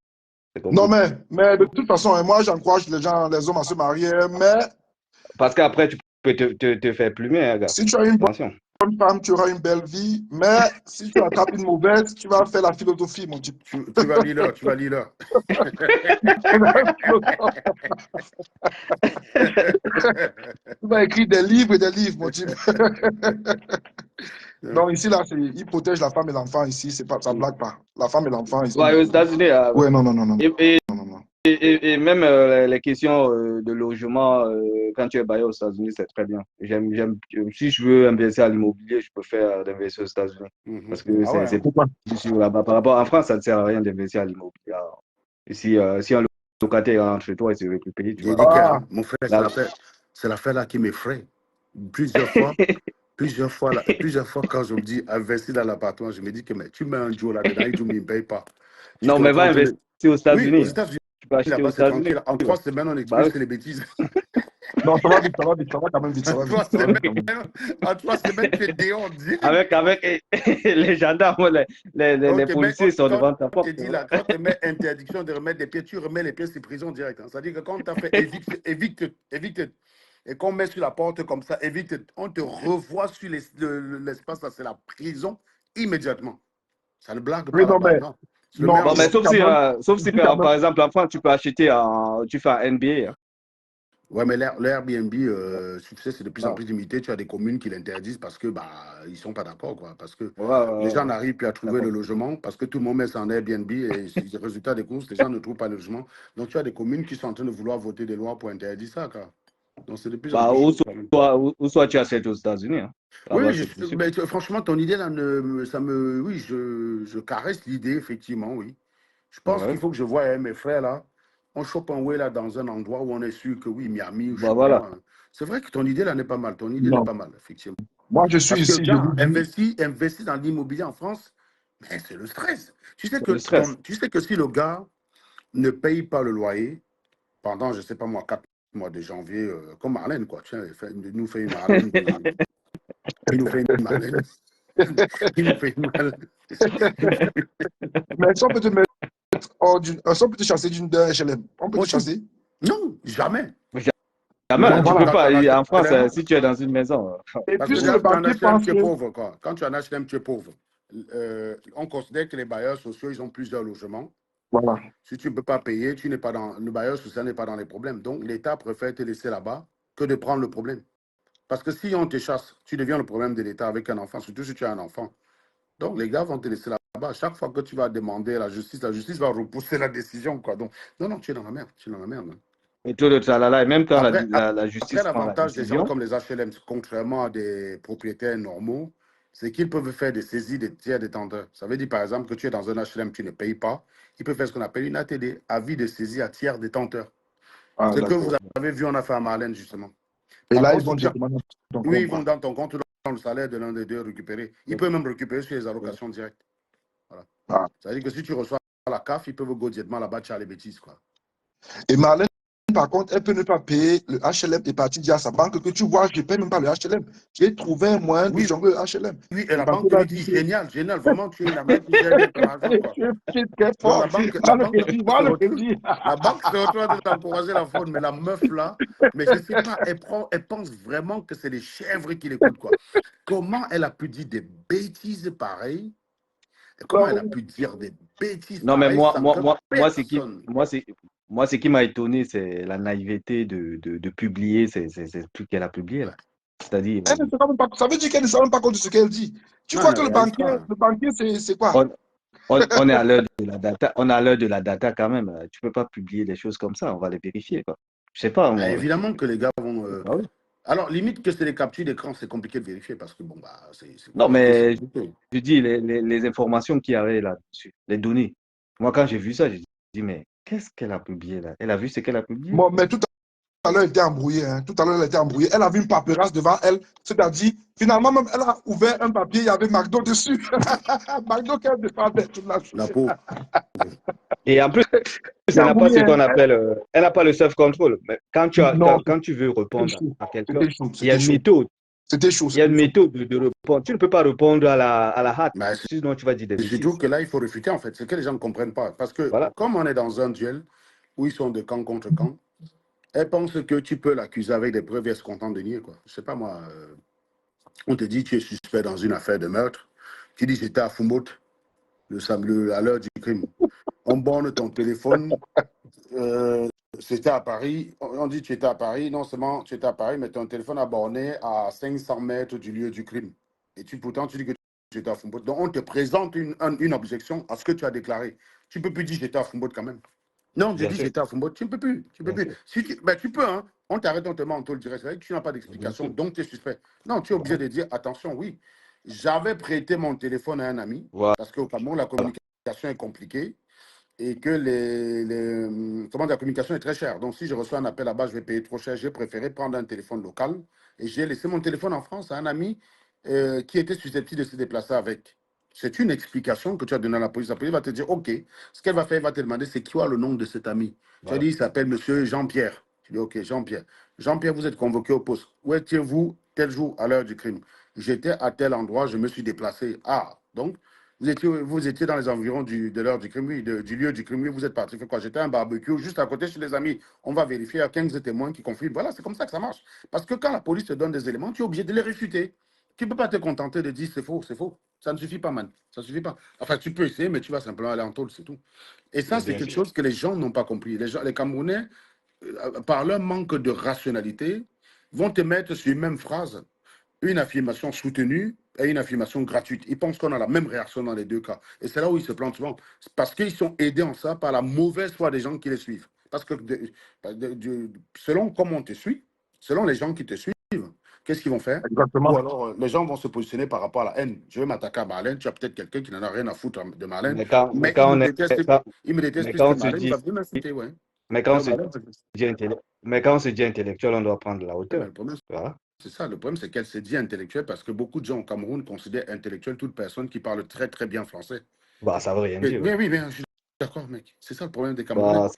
C'est Non, compliqué. mais de toute façon, hein, moi, j'encourage les hommes à se marier. Mais Parce qu'après, tu peux te faire plumer, hein, gars. si tu as une Attention. bonne femme, tu auras une belle vie. Mais si tu attrapes une mauvaise, tu vas faire la philosophie, mon type. Tu vas lire l'heure, tu vas lire l'heure. Tu vas écrire des livres et des livres, mon type. Donc ici, là, ils protègent la femme et l'enfant ici. Ça ne blague pas. La femme et l'enfant, ils sont... Ouais, aux États-Unis, Ouais, non, non, non, non. et, non, non, non. et même les questions de logement, quand tu es bailleur aux États-Unis, c'est très bien. Si je veux investir à l'immobilier, je peux faire d'investir aux États-Unis. Parce que Ah ouais, c'est hein. plus sûr là-bas. Par rapport en France, ça ne sert à rien d'investir à l'immobilier. Alors, ici, si un locataire rentre chez toi et se veut plus payer, tu J'ai vas. dit que Ah, mon frère, Là, c'est l'affaire là qui m'effraie. Plusieurs fois, plusieurs fois, quand je me dis investir dans l'appartement, je me dis que mais tu mets un Joe là-dedans, il ne me paye pas. Tu non, te mais va retrouves en train investir de- aux Oui, aux États-Unis. États-Unis, Tu peux acheter aux là-bas, c'est États-Unis. tranquille. En 3 semaines, on Bah, expulse les bêtises. non, ça va vite, ça va vite, ça va quand même vite, ça En va vite. 3 Ça va semaines, vite quand même. en 3 semaines, tu es dehors direct. avec les gendarmes, les policiers sont Quand devant ta on te porte. dit là, quand on te met interdiction de remettre des pieds, tu remets les pieds, c'est prison direct. Hein. C'est-à-dire que quand on t'a fait évicte, et qu'on met sur la porte comme ça, évicte, on te revoit sur l'espace, là, c'est la prison immédiatement. Ça ne blague Oui, pas non, là-bas, mais, non. C'est le non, meilleur Bon, mais job. ici quand même, sauf si ici quand par même, exemple, en France, tu peux acheter, tu fais un NBA. Hein. Ouais, mais l'Airbnb, tu sais, c'est de plus en Ah, plus limité. Tu as des communes qui l'interdisent parce que bah ils sont pas d'accord, quoi. Parce que ouais, les gens ouais, n'arrivent plus à trouver le d'accord. logement parce que tout le monde met ça en Airbnb et le résultat des courses, les gens ne trouvent pas le logement. Donc tu as des communes qui sont en train de vouloir voter des lois pour interdire ça, quoi. Donc c'est de plus en Bah, plus chaud, quand même. ou soit tu achètes aux États-unis. Hein. Oui, Là-bas, oui, c'est plus sûr. mais franchement, ton idée là, oui, je caresse l'idée, effectivement, oui. Je pense qu'il Ouais. faut que je voie mes frères là. On chope un way là dans un endroit où on est sûr que oui, Miami ou je Bah, sais pas voilà. moi. C'est vrai que ton idée là n'est pas mal. Ton idée n'est non. pas mal, effectivement. Moi, je suis Parce que, ici, je gars, vous dis, investir dans l'immobilier en France, mais c'est le stress. C'est le stress. Tu sais que si le gars ne paye pas le loyer pendant, je sais pas moi, 4 mois de janvier, comme Marlène, quoi. Tiens, il nous fait une Marlène. Il nous fait une Marlène. Il nous fait une Marlène. mais si on peut te mettre si on peut te chasser d'un HLM, on peut Mon te type, chasser. non, jamais. Jamais, Donc tu Non, peux voilà. quand tu pas. en achètes En un France, HLM, si tu es dans une maison. Et parce que puisque déjà, le tu en banquier HLM, pense tu es que, pauvre, quoi. Quand tu en HLM, tu es pauvre. On considère que les bailleurs sociaux, ils ont plusieurs logements. voilà, Si tu ne peux pas payer, tu n'es pas dans le bailleur social n'est pas dans les problèmes. Donc l'État préfère te laisser là-bas que de prendre le problème. Parce que si on te chasse, tu deviens le problème de l'État avec un enfant, surtout si tu as un enfant. Donc les gars vont te laisser là-bas. Chaque fois que tu vas demander la justice va repousser la décision, quoi. Donc non, non, tu es dans la merde, tu es dans la merde. Hein. Et tout le tralala. Et même quand Après, la après justice prend la l'avantage des gens décision, comme les HLM, contrairement à des propriétaires normaux, c'est qu'ils peuvent faire des saisies des tiers détenteurs. Ça veut dire, par exemple, que tu es dans un HLM, tu ne payes pas. Ils peuvent faire ce qu'on appelle une ATD, avis de saisie à tiers détenteur. Ah, Ce que vous d'accord. avez vu, on a fait à Marlène, justement. Et Par là, ils contre, vont si tu as... directement dans ton Oui, compte, ils vont quoi. dans ton compte ou dans le salaire de l'un des deux récupérer. Ils peuvent même récupérer sur les allocations directes. Voilà. Ah. Ça veut dire que si tu reçois la CAF, ils peuvent go directement là-bas, tu as les bêtises, quoi. Et Marlène, par contre, elle peut ne pas payer le HLM et partir dire à sa banque que tu vois, je ne paye même pas le HLM. J'ai trouvé un moyen de Oui, jongler le HLM. oui, et Le la banquier banque te va dit, dire que génial, génial, vraiment, tu es la main qui gère bien ton argent, quoi. tu es très Donc fort. la Voilà le banque crédit, voilà le crédit. se retrouve de t'encourager la faute, mais la meuf là, mais je sais pas, elle pense vraiment que c'est les chèvres qui l'écoutent, quoi. Comment elle a pu dire des bêtises pareilles? Comment elle a pu dire des bêtises non, mais pareilles sans que moi, personne... ce qui m'a étonné, c'est la naïveté de publier ces trucs qu'elle a publiés là. Ouais. C'est-à-dire, Elle ne se rend même pas, ça veut dire qu'elle ne se rend même pas compte de ce qu'elle dit. Tu Non, elle crois ne que réalise pas, hein. le banquier c'est quoi? on est à l'heure de la data, on est à l'heure de la data quand même. Tu peux pas publier des choses comme ça, on va les vérifier, quoi. Je sais pas, Bah, moi. évidemment que les gars vont... Ah oui. Alors, limite que c'est les captures d'écran, c'est compliqué de vérifier parce que, bon, bah, c'est Non, compliqué, c'est mais compliqué. je dis les informations qu'il y avait là-dessus, les données. Moi, quand j'ai vu ça, j'ai dit, mais qu'est-ce qu'elle a publié là? Elle a vu ce qu'elle a publié? Bon, mais tout à l'heure, elle était embrouillée. Hein. Tout à l'heure, elle était embrouillée. Elle a vu une paperasse devant elle. C'est-à-dire, finalement, même, elle a ouvert un papier, il y avait McDo dessus. McDo qu'elle défendait toute la La journée. pauvre. Et en plus, C'est elle n'a pas embrouillé. ce Hein. qu'on appelle, elle n'a pas le self-control. Mais Non, quand tu veux c'était répondre chaud. à quelqu'un, C'était chaud. il y a C'était une chaud. méthode. C'était chaud. Il y a C'était une chaud. méthode de répondre. Tu ne peux pas répondre à la hâte, Bah, sinon tu vas dire des c'est surtout bêtises. que là, il faut réfuter, en fait. C'est que les gens ne comprennent pas. Parce que, Voilà. comme on est dans un duel où ils sont de camp contre camp, elle pense que tu peux l'accuser avec des preuves et elle se contente de nier, quoi. Je sais pas, moi. On te dit tu es suspect dans une affaire de meurtre. Tu dis j'étais à Fumot à l'heure du crime. On borne ton téléphone. euh, C'était à Paris. On dit tu étais à Paris. Non seulement tu étais à Paris, mais ton téléphone a borné à 500 mètres du lieu du crime. Et pourtant, tu dis que tu étais à Fumot. Donc, on te présente une objection à ce que tu as déclaré. Tu ne peux plus dire j'étais à Fumot quand même. Non, je Bien dis sûr. j'étais à Fumot. Tu ne peux plus. Tu peux Bien plus. sûr. Si tu, ben, tu peux, hein. On t'arrête, on te met en taule directe. C'est vrai que tu n'as pas Bien d'explication, sûr. donc tu es suspect. Non, tu es obligé de dire attention, oui. J'avais prêté mon téléphone à un ami, Voilà. parce qu'au Cameroun, la communication est compliquée et que comment dire, la communication est très chère. Donc, si je reçois un appel là-bas, je vais payer trop cher. J'ai préféré prendre un téléphone local et j'ai laissé mon téléphone en France à un ami qui était susceptible de se déplacer avec. C'est une explication que tu as donnée à la police. La police va te dire, OK, ce qu'elle va faire, elle va te demander, c'est quoi le nom de cet ami? Tu as Voilà. dit, il s'appelle monsieur Jean-Pierre. Tu dis, OK, Jean-Pierre. Jean-Pierre, vous êtes convoqué au poste. Où étiez-vous tel jour à l'heure du crime? J'étais à tel endroit, je me suis déplacé. Ah, donc, vous étiez dans les environs de l'heure du crime, oui, du lieu du crime, oui, vous êtes parti faire quoi? J'étais à un barbecue juste à côté chez les amis. On va vérifier à 15 témoins qui confirment. Voilà, c'est comme ça que ça marche. Parce que quand la police te donne des éléments, tu es obligé de les réfuter. Tu ne peux pas te contenter de dire c'est faux, c'est faux. Ça ne suffit pas, man. Ça ne suffit pas. Enfin, tu peux essayer, mais tu vas simplement aller en taule, c'est tout. Et ça, c'est Bien quelque sûr. chose que les gens n'ont pas compris. Les Camerounais, par leur manque de rationalité, vont te mettre sur une même phrase une affirmation soutenue et une affirmation gratuite. Ils pensent qu'on a la même réaction dans les deux cas. Et c'est là où ils se plantent souvent. Parce qu'ils sont aidés en ça par la mauvaise foi des gens qui les suivent. Parce que selon comment on te suit, selon les gens qui te suivent, qu'est-ce qu'ils vont faire? Ou Exactement. alors, les gens vont se positionner par rapport à la haine. Je vais m'attaquer à Marlène, tu as peut-être quelqu'un qui n'en a rien à foutre de Marlène, Mais mais il quand me on est, déteste, quand- il me déteste mais plus quand que on se Marlène, il va dit, venir m'insulter, ouais. mais quand on Alors, se Marlène, mais quand on se dit intellectuel, on doit prendre la mais hauteur. le problème, Voilà. c'est ça. Le problème, c'est qu'elle s'est dit intellectuelle parce que beaucoup de gens au Cameroun considèrent intellectuelle toute personne qui parle très, très bien français. Bah, ça veut rien dire. Mais oui, mais je suis d'accord, mec. C'est ça le problème des Camerounais. Bah,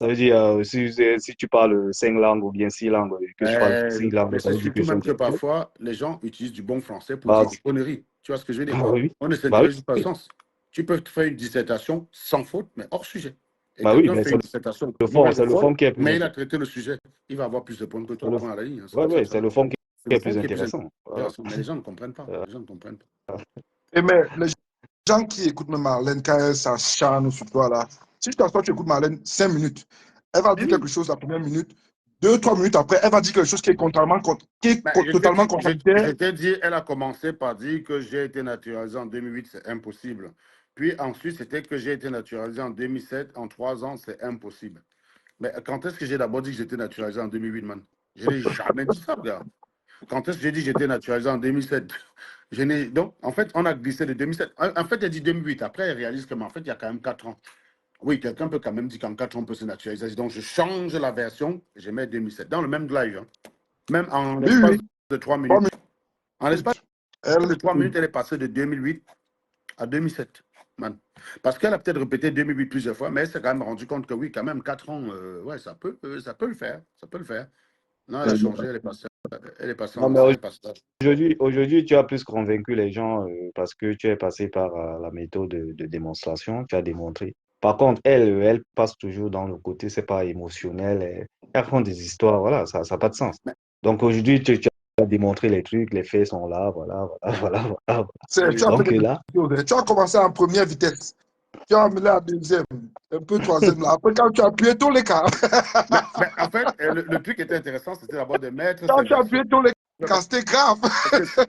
ça veut dire, si tu parles 5 langues ou bien 6 langues, que tu parles 6 langues, Mais ça c'est veut dire que surtout je suis même que intellectuel. parfois, les gens utilisent du bon français pour Bah, dire des conneries. Tu vois ce que je veux dire? bah oui. On ne Bah s'intéresse pas au oui. sens. Tu peux faire une dissertation sans faute, mais hors sujet. Et Bah oui, quelqu'un mais fait une dissertation c'est mauvaise le foi, fond qui est plus mais il a intéressant. traité le sujet. Il va avoir plus de points que toi, point à la ligne, hein. C'est Ouais, comme ça ouais, que ça c'est le marche. fond qui C'est le est fond plus qui est plus intéressant. Voilà. intéressant. Mais les gens ne comprennent pas. Les gens ne comprennent pas. Et mais les gens qui écoutent même Marlène, quand elle s'acharne sur toi, là, si tu t'assois, tu écoutes Marlène 5 minutes, elle va Mais dire oui. quelque chose la première minute, 2, 3 minutes après, elle va dire quelque chose qui est, Ben, totalement je contradictoire. t'ai dit, elle a commencé par dire que j'ai été naturalisé en 2008, c'est impossible. Puis ensuite, c'était que j'ai été naturalisé en 2007, en 3 ans, c'est impossible. Mais quand est-ce que j'ai d'abord dit que j'étais naturalisé en 2008, man? Je n'ai jamais dit ça, regarde. Quand est-ce que j'ai dit que j'étais naturalisé en 2007? Donc, en fait, on a glissé de 2007. En fait, il a dit 2008. Après, il réalise que, mais en fait, il y a quand même 4 ans. Oui, quelqu'un peut quand même dire qu'en 4 ans, on peut se naturaliser. Donc, je change la version, je mets 2007. Dans le même live, hein. Même en Oui, l'espace oui. de 3 3 minutes. En l'espace Elle, de 3 minutes, elle est passée de 2008 à 2007. Man. Parce qu'elle a peut-être répété 2008 plusieurs fois, mais elle s'est quand même rendu compte que oui, quand même, 4 ans, ouais, ça peut le faire. Ça peut le faire. Non, elle a changé, elle est passée Non, en. mais Elle est passée. aujourd'hui, tu as plus convaincu les gens parce que tu es passé par la méthode de démonstration, tu as démontré. Par contre, elle passe toujours dans le côté, c'est pas émotionnel, elle raconte des histoires, voilà, ça n'a pas de sens. Donc aujourd'hui, tu as démontré les trucs, les faits sont là, voilà, voilà, voilà. tu as fait Donc des là, choses, hein. Tu as commencé en première vitesse. Tu as amené à deuxième, un peu troisième. Là. Après, quand tu as appuyé tous les cas, Mais en fait, le truc qui était intéressant, c'était d'abord de mettre quand ses tu as appuyé versions. tous les cas, c'était grave.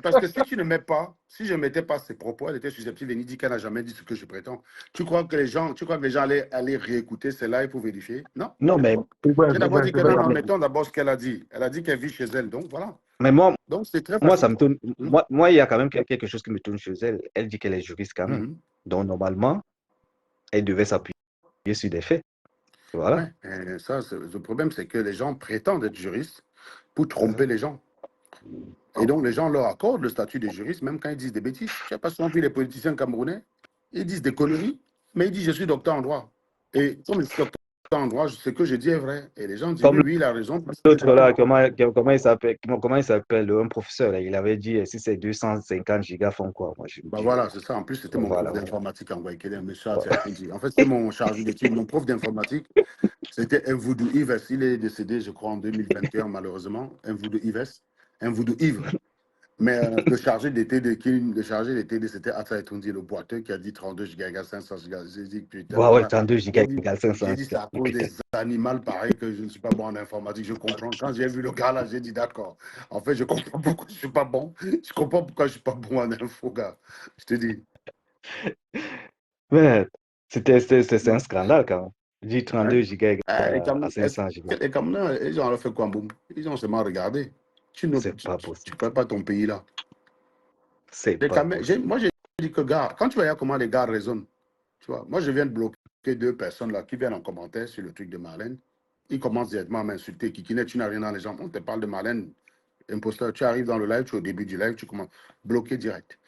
Parce que si tu ne mets pas, si je ne mettais pas ses propos, elle était susceptible et dit qu'elle n'a jamais dit ce que je prétends. Tu crois que les gens allaient réécouter ces lives pour vérifier? Non. non, mais, J'ai d'abord dit que C'est vrai, non, quand non, même. mettons d'abord ce qu'elle a dit. Elle a dit qu'elle vit chez elle, donc voilà. mais Donc c'est très moi, ça facile. me tourne, moi, il y a quand même quelque chose qui me tourne chez elle. Elle dit qu'elle est juriste quand même. Mhm. Donc normalement, elle devait s'appuyer sur des faits. Voilà. Ouais, et ça, le problème, c'est que les gens prétendent être juristes pour tromper les gens. Et donc, les gens leur accordent le statut de juriste, même quand ils disent des bêtises. Tu n'as pas souvent vu les politiciens camerounais, ils disent des conneries, mais ils disent je suis docteur en droit. Et comme je suis docteur en droit, ce que je dis est vrai. Et les gens disent oui, Comme oui, il a raison. l'autre là, comment il s'appelle, un professeur, là, il avait dit si c'est 250 gigas font quoi? Moi, je me Bah dis, voilà, c'est ça. En plus, c'était mon prof voilà. d'informatique en Guaïquélé, mais ça, c'est dit. En fait, c'était mon chargé d'études, mon prof d'informatique. C'était Mvoudou Ives. Il est décédé, je crois, en 2021, malheureusement. Mvoudou Ives. Mvoudou Yves. Mais le chargé d'été, c'était Ata Etundi, le boiteux, qui a dit 32 gigas, 500 gigas. J'ai dit, putain, Ouais, ouais, voilà. 32 gigas égale 500 J'ai dit, c'est gigas. à cause des animaux pareil que je ne suis pas bon en informatique. Je comprends. Quand j'ai vu le gars là, j'ai dit, d'accord. En fait, je comprends pourquoi je ne suis pas bon. Je comprends pourquoi je ne suis pas bon en info, gars. Je te dis. Mais c'est un scandale quand même. Je dis 32 Hein? gigas Les égale à Camerounais, 500 gigas. les Camerounais, ils ont fait quoi, boum? Ils ont seulement regardé. Tu ne C'est pas possible. connais pas ton pays là. C'est pas possible. Moi, j'ai dit que, gars, quand tu vois comment les gars raisonnent, tu vois, moi, je viens de bloquer 2 personnes là qui viennent en commentaire sur le truc de Marlène. Ils commencent directement à m'insulter. Kikinet, tu n'as rien dans les jambes. On te parle de Marlène, imposteur. Tu arrives dans le live, tu es au début du live, tu commences bloquer direct.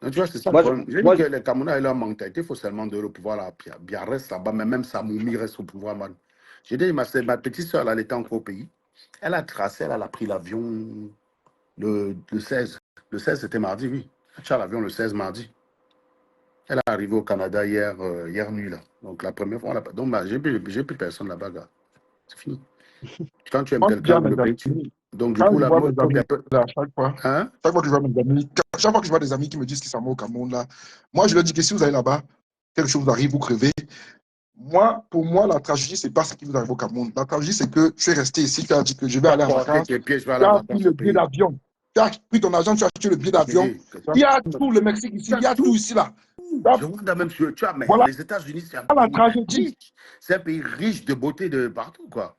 Donc, tu vois, c'est ça le Moi, problème. J'ai dit moi, que les Camerounais et leur mentalité, il faut seulement de le pouvoir là. Bien reste là-bas, mais même sa momie reste au pouvoir, man. J'ai dit, ma petite soeur, elle était encore au pays. Elle a tracé, elle a pris l'avion le 16. Le 16, c'était mardi, oui. Elle a pris l'avion le 16 mardi. Elle est arrivée au Canada hier nuit, là. Donc, la première fois, donc, bah, j'ai plus personne là-bas, gars. C'est fini. Quand tu aimes Moi, je dis quelqu'un, à vous mes le payez. amis, Donc, du quand coup, je là, vois moi, mes il faut amis, qu'un peu. là, Hein? chaque fois que je vois mes amis, chaque fois que je vois des amis qui me disent qu'ils s'en vont au Cameroun, là, moi, je leur dis que si vous allez là-bas, quelque chose vous arrive, vous crevez. Moi, pour moi, la tragédie, c'est pas ce qui vous arrive au Cameroun. La tragédie, c'est que tu es resté ici, tu as dit que je vais aller en Porter vacances, tes pieds, je vais aller tu en as pris vacances le au billet pays. d'avion, tu as pris ton argent, tu as acheté le billet Je d'avion. dis, Il y a tout le Mexique ici, tu il as y a tout tout. ici, là. Tu as- Je vois même sur. Tu vois, mais Voilà les États-Unis, c'est un la pays tragédie. riche. C'est un pays riche de beauté de partout, quoi.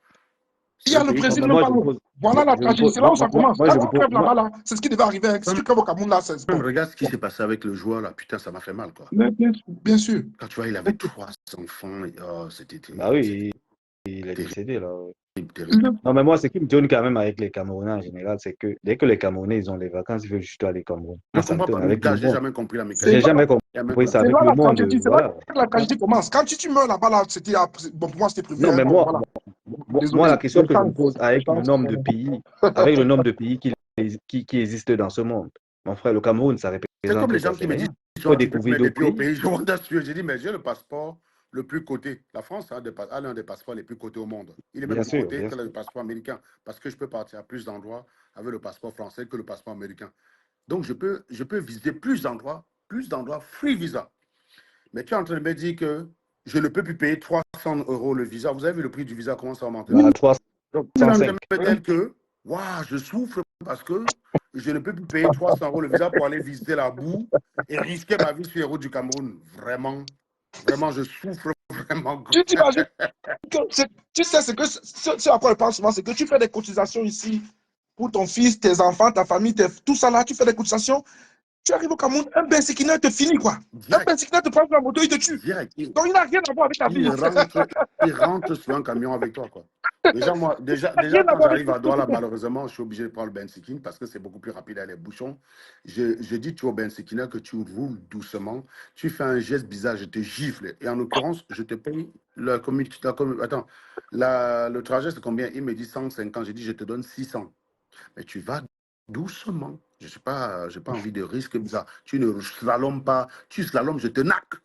Il C'est y un a le pays non, comme. Brésil mais même moi, pas loin. Voilà la tragédie. C'est là où ça commence. moi, Quand je me on pose, crève là-bas, là, c'est ce qui devait arriver. Si tu crèves au Cameroun, là, c'est Même bon. regarde ce qui s'est passé avec le joueur, là. Putain, ça m'a fait mal, quoi. Mais bien sûr. Quand tu vois, il avait 3 enfants. Oh, c'était bah oui, il est terrible, décédé là. terrible. Non, mais moi, ce qui me tourne quand même avec les Camerounais en général, c'est que dès que les Camerounais, ils ont les vacances, ils veulent juste aller au Cameroun. Je Moi, ça me comprends pas. tourne avec le Gars, j'ai monde. jamais compris la C'est J'ai mécanique. là, jamais Jamais compris ça c'est compris. avec là le la monde. tragédie. C'est là Voilà. que la tragédie commence. Quand tu meurs là-bas, là, c'était. Bon, pour moi, c'était prévu. Non, Hein, mais bon, voilà. moi, la Désolé. question que je me pose avec le nombre de pays, qui existent dans ce monde, mon frère, le Cameroun, ça C'est comme représente les quoi? gens C'est qui me disent rien. Il qu'ils faut veulent découvrir mettre les d'autres pieds au pays. pays. Je vois j'ai dit, mais j'ai le passeport le plus coté. La France a l'un des passeports les plus cotés au monde. Il est même Bien plus sûr, coté bien que sûr. le passeport américain. Parce que je peux partir à plus d'endroits avec le passeport français que le passeport américain. Donc, je peux visiter plus d'endroits free visa. Mais tu es en train de me dire que je ne peux plus payer 300 € le visa. Vous avez vu le prix du visa, comment ça augmente? À Donc, tu es en train de 305. me dire que, waouh, je souffre parce que je ne peux plus payer 300 € le visa pour aller visiter la boue et risquer ma vie sur les routes du Cameroun. Vraiment, vraiment, je souffre vraiment. Tu t'imagines que tu sais ce à quoi je pense souvent, c'est que tu fais des cotisations ici pour ton fils, tes enfants, ta famille, tout ça là, tu fais des cotisations. Tu arrives au Cameroun, un Bensikina te finit quoi. Un Bensikina te prend sur la moto, il te tue. Donc il n'a rien à voir avec ta vie. Il rentre sur un camion avec toi quoi. Déjà quand j'arrive à Douala, malheureusement, je suis obligé de prendre le Bensikine parce que c'est beaucoup plus rapide à les bouchons. Je dis tu au Bensikina que tu roules doucement, tu fais un geste bizarre, je te gifle. Et en l'occurrence, je te paye le trajet, c'est combien? Il me dit 150, j'ai dit je te donne 600. Mais tu vas doucement. Je n'ai pas envie de risque bizarre. Tu ne slalomes pas. Tu slalomes, je te naque.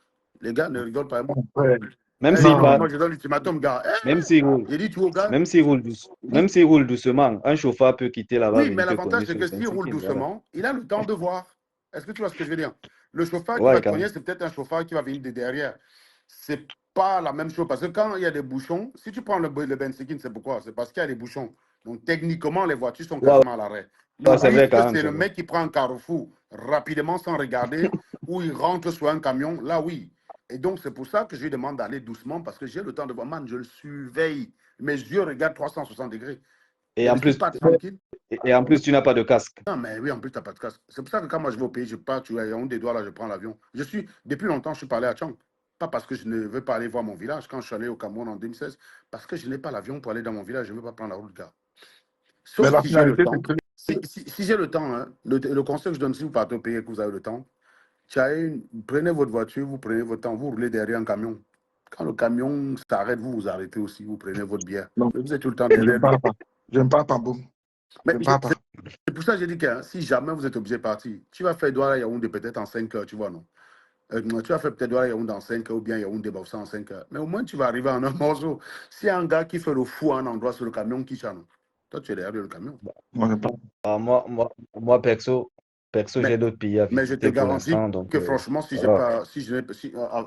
Les gars ne rigolent pas. Ouais. Même s'il moi, je donne l'ultimatum, gars. même s'il roule, J'ai dit tout au gars. même s'il roule doucement, un chauffeur peut quitter là-bas. Oui, mais l'avantage, c'est que s'il roule doucement, il a le temps de voir. Est-ce que tu vois ce que je veux dire? Le chauffeur qui va te cogner, c'est peut-être un chauffeur qui va venir de derrière. C'est pas la même chose. Parce que quand il y a des bouchons, si tu prends le Bensikine, c'est pourquoi? C'est parce qu'il y a des bouchons. Donc, techniquement, les voitures sont quasiment à l'arrêt. C'est le mec qui prend un carrefour rapidement sans regarder, ou il rentre sur un camion, là, oui. Et donc, c'est pour ça que je lui demande d'aller doucement, parce que j'ai le temps de voir. Man, je le surveille. Mes yeux regardent 360 degrés. Et en plus, pas tranquille. Et en plus, tu n'as pas de casque. Non, mais oui, en plus, tu n'as pas de casque. C'est pour ça que quand moi je vais au pays, je pars, tu vois, il y a un des doigts là, je prends l'avion. Depuis longtemps, je suis pas allé à Tchang. Pas parce que je ne veux pas aller voir mon village. Quand je suis allé au Cameroun en 2016, parce que je n'ai pas l'avion pour aller dans mon village, je ne veux pas prendre la route, gars. Sauf si j'ai le temps. Si j'ai le temps, hein, le conseil que je donne, si vous partez au pays et que vous avez le temps, prenez votre voiture, vous prenez votre temps, vous roulez derrière un camion. Quand le camion s'arrête, vous vous arrêtez aussi, vous prenez votre bière. Non. Vous êtes tout le temps derrière. J'aime pas, Pambo. C'est pour ça que j'ai dit que si jamais vous êtes obligé de partir, tu vas faire Douala Yaoundé peut-être en 5 heures, tu vois, non? Tu vas faire peut-être Douala Yaoundé en 5 heures ou bien Yaoundé Bafoussa en 5 heures. Mais au moins, tu vas arriver en un morceau. S'il y a un gars qui fait le fou à un endroit sur le camion, qui chante? Toi, tu es derrière le camion. Moi, perso, j'ai d'autres pays à visiter. Mais je te garantis que franchement,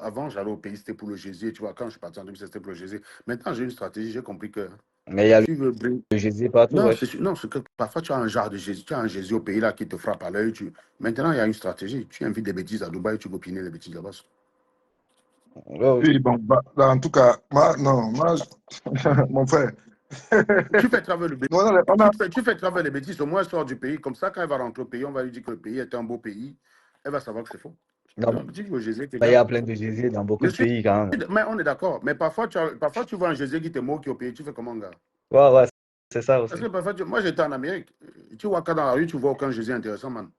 avant, j'allais au pays, c'était pour le Gésier. Tu vois, quand je suis parti en 2016, c'était pour le Gésier. Maintenant, j'ai une stratégie, j'ai compris que. Mais il y a le Gésier partout. Non, c'est que parfois, tu as un genre de Gésier. Tu as un Gésier au pays là qui te frappe à l'œil. Maintenant, il y a une stratégie. Tu invites des bêtises à Dubaï, tu vas opiner les bêtises là-bas. Oui, bon, en tout cas, mon frère. Tu fais travailler le bêtise. Tu fais travailler les bêtises, au moins elle sort du pays. Comme ça, quand elle va rentrer au pays, on va lui dire que le pays est un beau pays. Elle va savoir que c'est faux. Il y a plein de Gésiers dans beaucoup de pays quand même. Mais on est d'accord. Mais parfois, tu vois un Gésier qui te moque au pays. Tu fais comment, gars? Ouais, c'est ça aussi. Parce que parfois, moi, j'étais en Amérique. Tu vois quand dans la rue, tu vois aucun Gésier intéressant, man.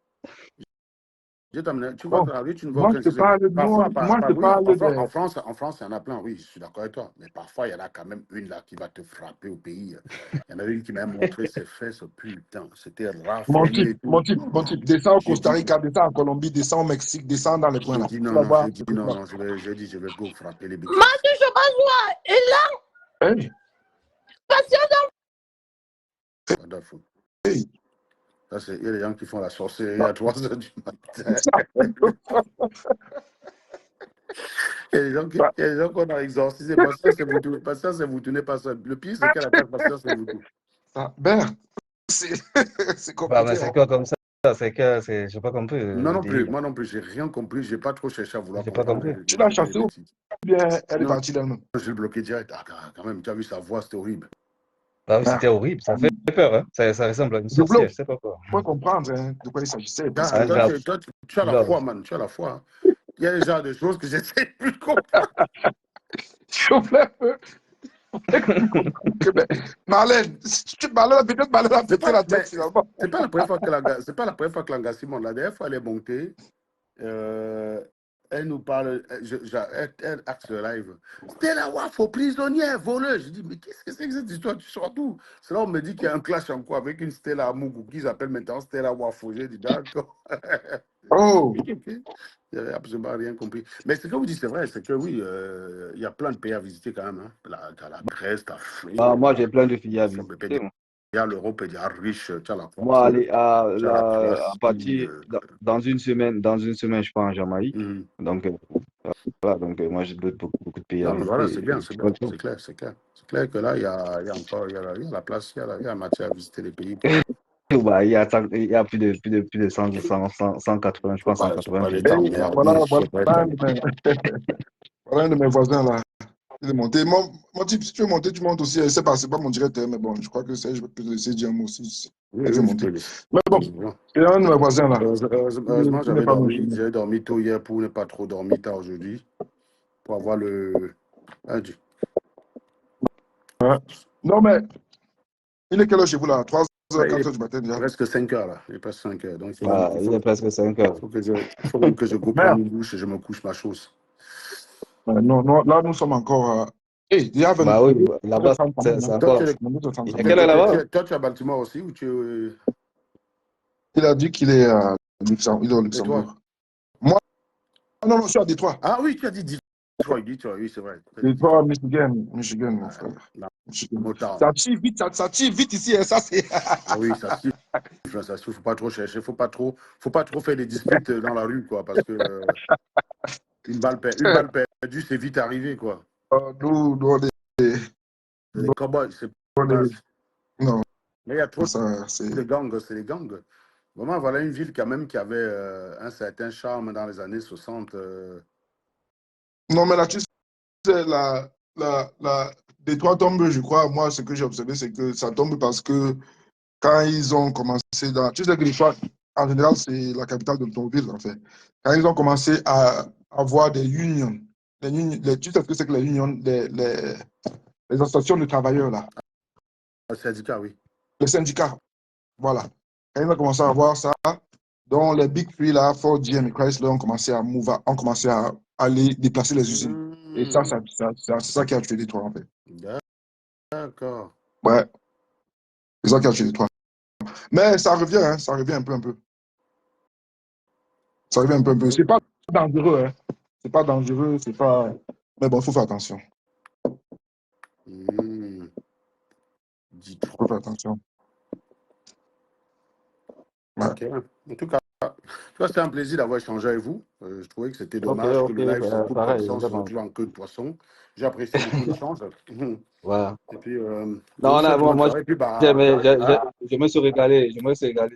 Tu vois dans la rue, tu ne vois aucun Gésier. En France, il y en a plein, oui, je suis d'accord avec toi. Mais parfois, il y en a quand même une là qui va te frapper au pays. Il y en a une qui m'a montré ses fesses. Putain, c'était rare. Mon type, descends au Costa Rica, descends en Colombie, descends au Mexique, descends dans les coins là. Je vais go frapper les bêtises. Et là, hey. Hey. Il y a des gens qui font la sorcellerie à 3 h du matin. Il y a des gens qu'on a exorcisé. Pasteur, c'est vous tournez pas seul. Le pire, c'est qu'elle attaque Pasteur, c'est vous tout. C'est compliqué. C'est quoi comme ça? J'ai pas compris. Moi non plus, j'ai rien compris. J'ai pas trop cherché à vouloir comprendre. Tu l'as chassé ou bien elle est partie d'elle-même? Je l'ai bloqué direct. Quand même, tu as vu sa voix, c'était horrible. Ah oui, c'était horrible, ça fait peur, hein. Ça ressemble à une sorcière, je sais pas quoi. Faut comprendre de quoi il s'agissait. Toi, tu as la foi, man, tu as la foi. Il y a déjà des choses que j'essaie plus de comprendre. Marlène, peut-être Marlène a pété la tête finalement. C'est pas la première fois que Langa Simon, la dernière fois elle est montée, elle nous parle, elle axe le live. Stella Wafo, prisonnière, voleuse. Je dis, mais qu'est-ce que c'est que cette histoire? Tu sors d'où? C'est là on me dit qu'il y a un clash en quoi avec une Stella Amougou qu'ils appellent maintenant Stella Wafo. J'ai dit, d'accord. Oh! Il n'y avait absolument rien compris. Mais ce que vous dites, c'est vrai, c'est que oui, il y a plein de pays à visiter quand même. Hein. La Grèce, l'Afrique. Moi, j'ai plein de pays à visiter. Il y a l'Europe, il y a riche, tu as la France. Moi, à partir, dans une semaine, je pars en Jamaïque. Donc, moi, j'ai beaucoup de pays à visiter. Voilà, c'est bien, c'est clair. C'est clair que là, il y a la place, il y a la matière à visiter les pays. Il y a plus de 180, je pense, 180. Voilà un de mes voisins là. Il est monté. Mon type, si tu veux monter, tu montes aussi. C'est pas mon directeur, mais bon, je crois que je peux te laisser dire un mot aussi. Oui, Il veut oui, je monter. peux laisser. Mais bon, il y a un de mes voisins là. Heureusement, Il n'est pas venu. j'avais dormi tôt hier pour ne pas trop dormir tard aujourd'hui, pour avoir le... Ah, Ouais. Non, mais il est quelle heure chez vous là? 3h, ouais, il 4h est du matin déjà. presque 5 heures là, il est presque 5 heures, donc Il est presque 5 heures. il faut même que je go prendre Merde. une douche et je me couche ma chose. Non, là, nous sommes encore. Il y a 20 Bah oui, là-bas, 22h30 quand même, c'est hein. Toi, encore. tu es, Il est quelle heure là-bas? toi, tu es à Baltimore aussi ou tu es... Il a dit qu'il est à il est au Et toi? Luxembourg. Moi, non, je suis à Détroit. Ah oui, tu as dit Detroit, oui, c'est vrai. Tu as dit Détroit, Michigan, mon Ah, frère. non, Michigan. Motown. Ça tire vite ici, hein, ça c'est. Ah oui, ça siffle, faut pas trop chercher, faut pas trop faire des disputes dans la rue, quoi, parce que une balle perdue, c'est vite arrivé, quoi. Nous, on est. Les cowboys, c'est on pas... est- Non, Mais il y a trop ça, c'est. de gangs, c'est les gangs. Vraiment, voilà une ville quand même qui avait un certain charme dans les années 60. Non, mais là, tu sais, Détroit tombe, je crois. Moi, ce que j'ai observé, c'est que ça tombe parce que quand ils ont commencé dans. Tu sais que Détroit, en général, c'est la capitale de ton ville, en fait. Quand ils ont commencé à avoir des unions, tu sais ce que c'est que les unions, les associations de travailleurs, là, Un syndicat, oui. les syndicats, voilà. Quand ils ont commencé à avoir ça, donc les Big Three, là, Ford, GM et Chrysler ont commencé ont commencé à aller déplacer les usines. Et ça, c'est ça qui a tué Détroit, en fait. D'accord. Ouais, c'est ça qui a tué Détroit. Mais ça revient, hein, ça revient un peu. Ça revient un peu. C'est pas dangereux, hein. C'est pas dangereux, c'est pas. Mais bon, il faut faire attention. Il faut faire attention. Ouais. Ok. En tout cas, c'était un plaisir d'avoir échangé avec vous. Je trouvais que c'était Ok, dommage que le live se coupe pareil, comme ça, on se vraiment. retrouve en queue de poisson. J'ai apprécié beaucoup l'échange. Voilà. Et puis, je Non, vous souhaite bonne moi, soirée. Et puis, je me suis régalé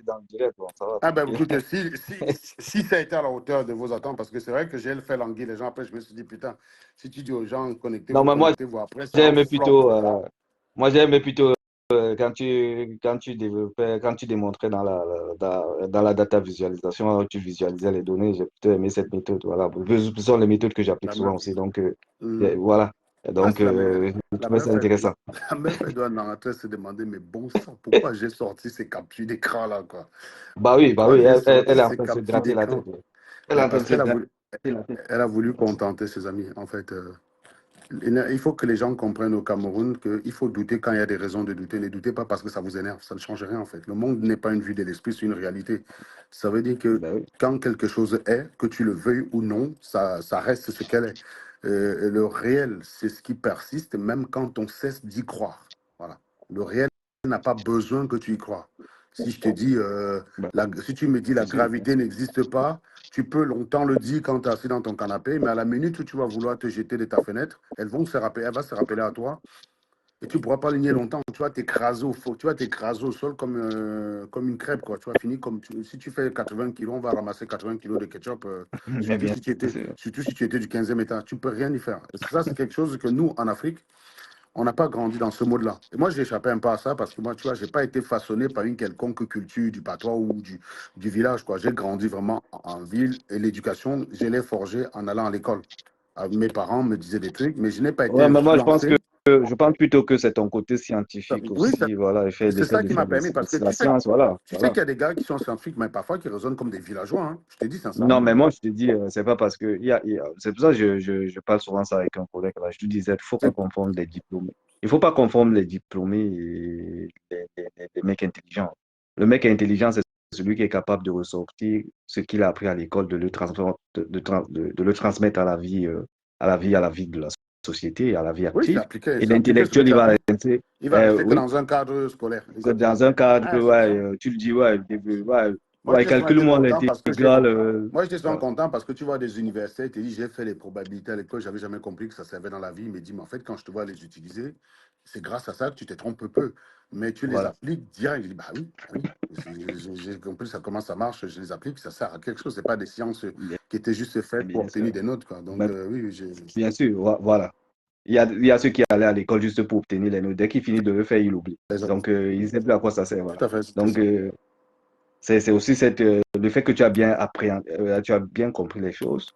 dans le direct. Bon, ça va. ben, écoutez, si ça a été à la hauteur de vos attentes, parce que c'est vrai que j'ai fait languir les gens, après, je me suis dit, putain, si tu dis aux gens, Non, mais moi, connectez-vous après, c'est j'ai un aimé flop. plutôt, j'ai aimé plutôt quand tu développais, quand tu démontrais dans la data visualisation, tu visualisais les données. J'ai plutôt aimé cette méthode. Voilà. Ce sont les méthodes que j'applique La souvent meuf, aussi. Donc, hum. voilà. Ah, Donc, c'est je la trouvais ça meuf, intéressant. elle doit rentrer se demander, mais bon sang, pourquoi j'ai sorti ces captures d'écran là, quoi? Bah Pourquoi oui, j'ai sorti elle est en ces train de se captures gratter la d'écran? tête. Elle est Mais en train parce de se qu'elle a gratter voulu, la tête. elle a voulu contenter ses amis. En fait, il faut que les gens comprennent au Cameroun qu'il faut douter quand il y a des raisons de douter. Ne doutez pas parce que ça vous énerve. Ça ne change rien, en fait. Le monde n'est pas une vue de l'esprit, c'est une réalité. Ça veut dire que Bah oui. quand quelque chose est, que tu le veuilles ou non, ça reste ce qu'elle est. Et le réel, c'est ce qui persiste, même quand on cesse d'y croire. Voilà. Le réel n'a pas besoin que tu y crois. Si je te dis, Bah, si tu me dis la bien sûr, bien gravité sûr. n'existe pas, tu peux longtemps le dire quand tu es assis dans ton canapé, mais à la minute où tu vas vouloir te jeter de ta fenêtre, elle va se rappeler à toi et tu ne pourras pas le nier longtemps. Tu vas t'écraser au sol comme une crêpe, quoi. Tu vas finir si tu fais 80 kilos, on va ramasser 80 kilos de ketchup, Mais bien sûr. surtout si tu étais du 15e étage. Tu ne peux rien y faire. Ça, c'est quelque chose que nous, en Afrique, on n'a pas grandi dans ce mode-là. Et moi, j'ai échappé un peu à ça parce que moi, tu vois, je n'ai pas été façonné par une quelconque culture du patois ou du village, quoi. J'ai grandi vraiment en ville et l'éducation, je l'ai forgée en allant à l'école. Mes parents me disaient des trucs, mais je n'ai pas été Ouais, mais moi, influencé. je pense plutôt que c'est ton côté scientifique Oui, aussi, voilà, c'est l'effet ça de qui m'a permis parce que c'est la science, voilà, tu sais voilà. qu'il y a des gars qui sont scientifiques, mais parfois qui raisonnent comme des villageois, hein. Je te dis Non, sincèrement. mais moi, je te dis, c'est pas parce que, c'est pour ça que je parle souvent ça avec un collègue, là. Je te disais, il faut pas C'est- confondre les diplômés. Il faut pas confondre les diplômés et les mecs intelligents. Le mec intelligent, c'est celui qui est capable de ressortir ce qu'il a appris à l'école, de le transmettre à la vie de la société, à la vie Oui, active. Et c'est appliquer ce que l'intellectuel, tu appliques. Il va rester que oui, dans un cadre scolaire. que Exactement. dans un cadre, Ah, c'est ça. tu le dis, ouais, Moi, ouais, j'étais souvent été calcule-moi content parce que l'intégrale. moi, j'étais souvent Voilà. content parce que tu vois des universités, tu dis, j'ai fait les probabilités à l'école, j'avais jamais compris que ça servait dans la vie. Mais dis, mais en fait, quand je te vois les utiliser, c'est grâce à ça que tu te trompes peu. Mais tu les Voilà. appliques direct. Je dis, bah oui, bah oui. J'ai compris ça, comment ça marche, je les applique, ça sert à quelque chose. C'est pas des sciences Bien, qui étaient juste faites pour bien sûr. obtenir des notes, quoi. Donc, Mais oui, bien sûr, voilà. il y a ceux qui allaient à l'école juste pour obtenir les notes. Dès qu'il finit de le faire, il oublie. Donc, il ne sait plus à quoi ça sert. Voilà. Tout à fait. Donc, c'est aussi le fait que tu as tu as bien compris les choses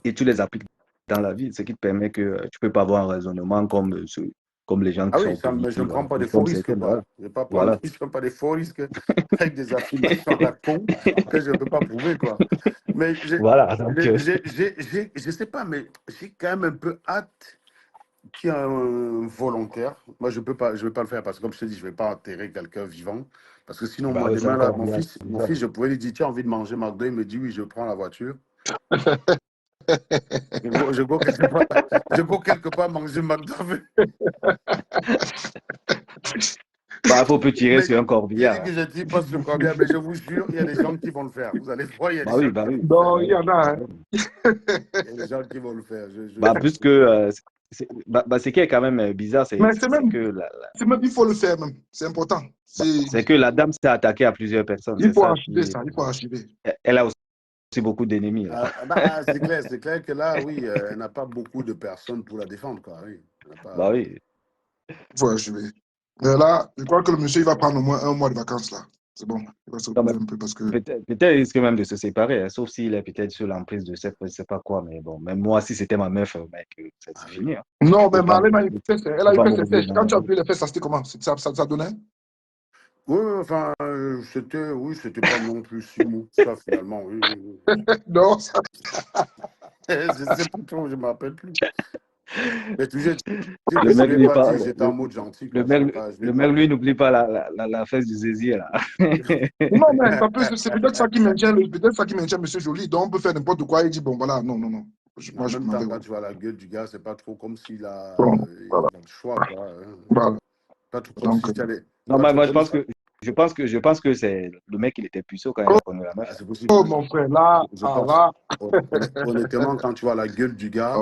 et tu les appliques dans la vie, ce qui te permet que tu peux pas avoir un raisonnement comme les gens qui Ah oui, sont mais je ne positifs. prends pas des faux Comme risques, certains, quoi. voilà. Je ne prends Voilà. pas des faux risques avec des affirmations à la con que je ne peux pas prouver, quoi. Mais Voilà. Donc, je sais pas, mais j'ai quand même un peu hâte qu'il y ait un volontaire. Moi, je vais pas le faire parce que, comme je te dis, je ne vais pas enterrer quelqu'un vivant. Parce que sinon, moi, oui, c'est demain, là, encore bien. mon fils, je pouvais lui dire, tu as envie de manger McDo? Il me dit, oui, je prends la voiture. Je go quelque part manger McDo. Il faut plus tirer Mais sur un j'ai corbillard. dit que je ne dis pas sur combien, mais je vous jure, il y a des gens qui vont le faire. Vous allez voir, il y a des gens Oui. qui vont le faire. Non, il y en a. Hein. Il y a des gens qui vont le faire. Puisque ce qui est quand même bizarre, c'est Mais c'est même, que il faut le faire même. C'est important. c'est que la dame s'est attaquée à plusieurs personnes. Il C'est faut ça archiver ça. Il faut archiver. Elle a aussi beaucoup d'ennemis. Là. C'est clair que là, oui, elle n'a pas beaucoup de personnes pour la défendre, quoi. Oui. Elle n'a pas... Oui. Il faut archiver. Mais là, je crois que le monsieur, il va prendre au moins 1 mois de vacances, là. C'est bon. Il va se reposer un peu parce que... Peut-être il risque même de se séparer, hein, sauf s'il est peut-être sur l'emprise de cette, je ne sais pas quoi, mais bon, même moi, si c'était ma meuf, mec, c'est fini. Hein. Non, mais Marlène a eu fait ses sèches. Quand tu as vu vu les fesses, ça c'était comment? Ça donnait? Oui, enfin, c'était pas non plus si mou que ça, finalement. Oui. Non, ça... Je ne sais plus trop, je ne me rappelle plus. Mais toujours, le mec n'est pas. j'étais en mode gentil. Le mec, lui, n'oublie pas la fesse du Zézier, là. Non, mais c'est peut-être ça qui maintient, M. Joly. Donc, on peut faire n'importe quoi et dire, bon, voilà, non. Moi, en je même m'en temps, vais. quand tu vois la gueule du gars, c'est pas trop comme s'il a, Bon, il voilà. a le choix, quoi. Hein. Voilà. Pas trop comme Donc, si tu allais... Non, moi, je pense que c'est le mec, il était puceau quand il a connu la meuf. c'est possible. oh, mon frère, là, Je pense. là. Honnêtement, quand tu vois la gueule du gars,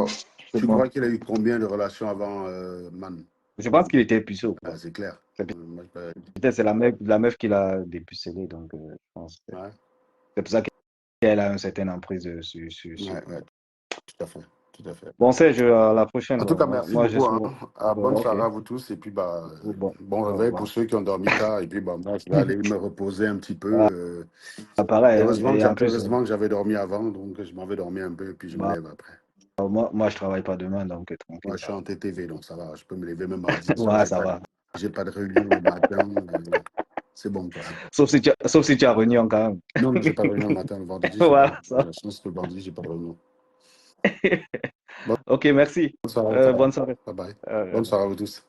tu crois qu'il a eu combien de relations avant Man? Je pense qu'il était puceau. C'est clair. Peut-être c'est la meuf qui l'a dépucelé, donc je pense. Ouais. C'est pour ça qu'elle a une certaine emprise sur. Ouais. Tout à fait. Bon, Serge, à la prochaine. En tout cas, merci beaucoup. Bonne soirée à vous tous. Et puis, bon réveil pour ceux qui ont dormi tard. Et puis, moi, je vais aller me reposer un petit peu. Pareil. Heureusement que j'avais dormi avant. Donc, je m'en vais dormir un peu. Et puis, je me lève après. Moi, je travaille pas demain, donc tranquille. Moi, je suis en TTV, donc ça va. Je peux me lever même mardi. Ouais, ça va. J'ai pas de réunion le matin. C'est bon, quoi. Sauf si tu as réunion quand même. Non, j'ai pas de réunion le matin. Le vendredi, voilà, ça. Je pense que le vendredi, j'ai pas de réunion. Ok, merci. Bonne soirée. Bye bye. Bonne soirée à vous tous.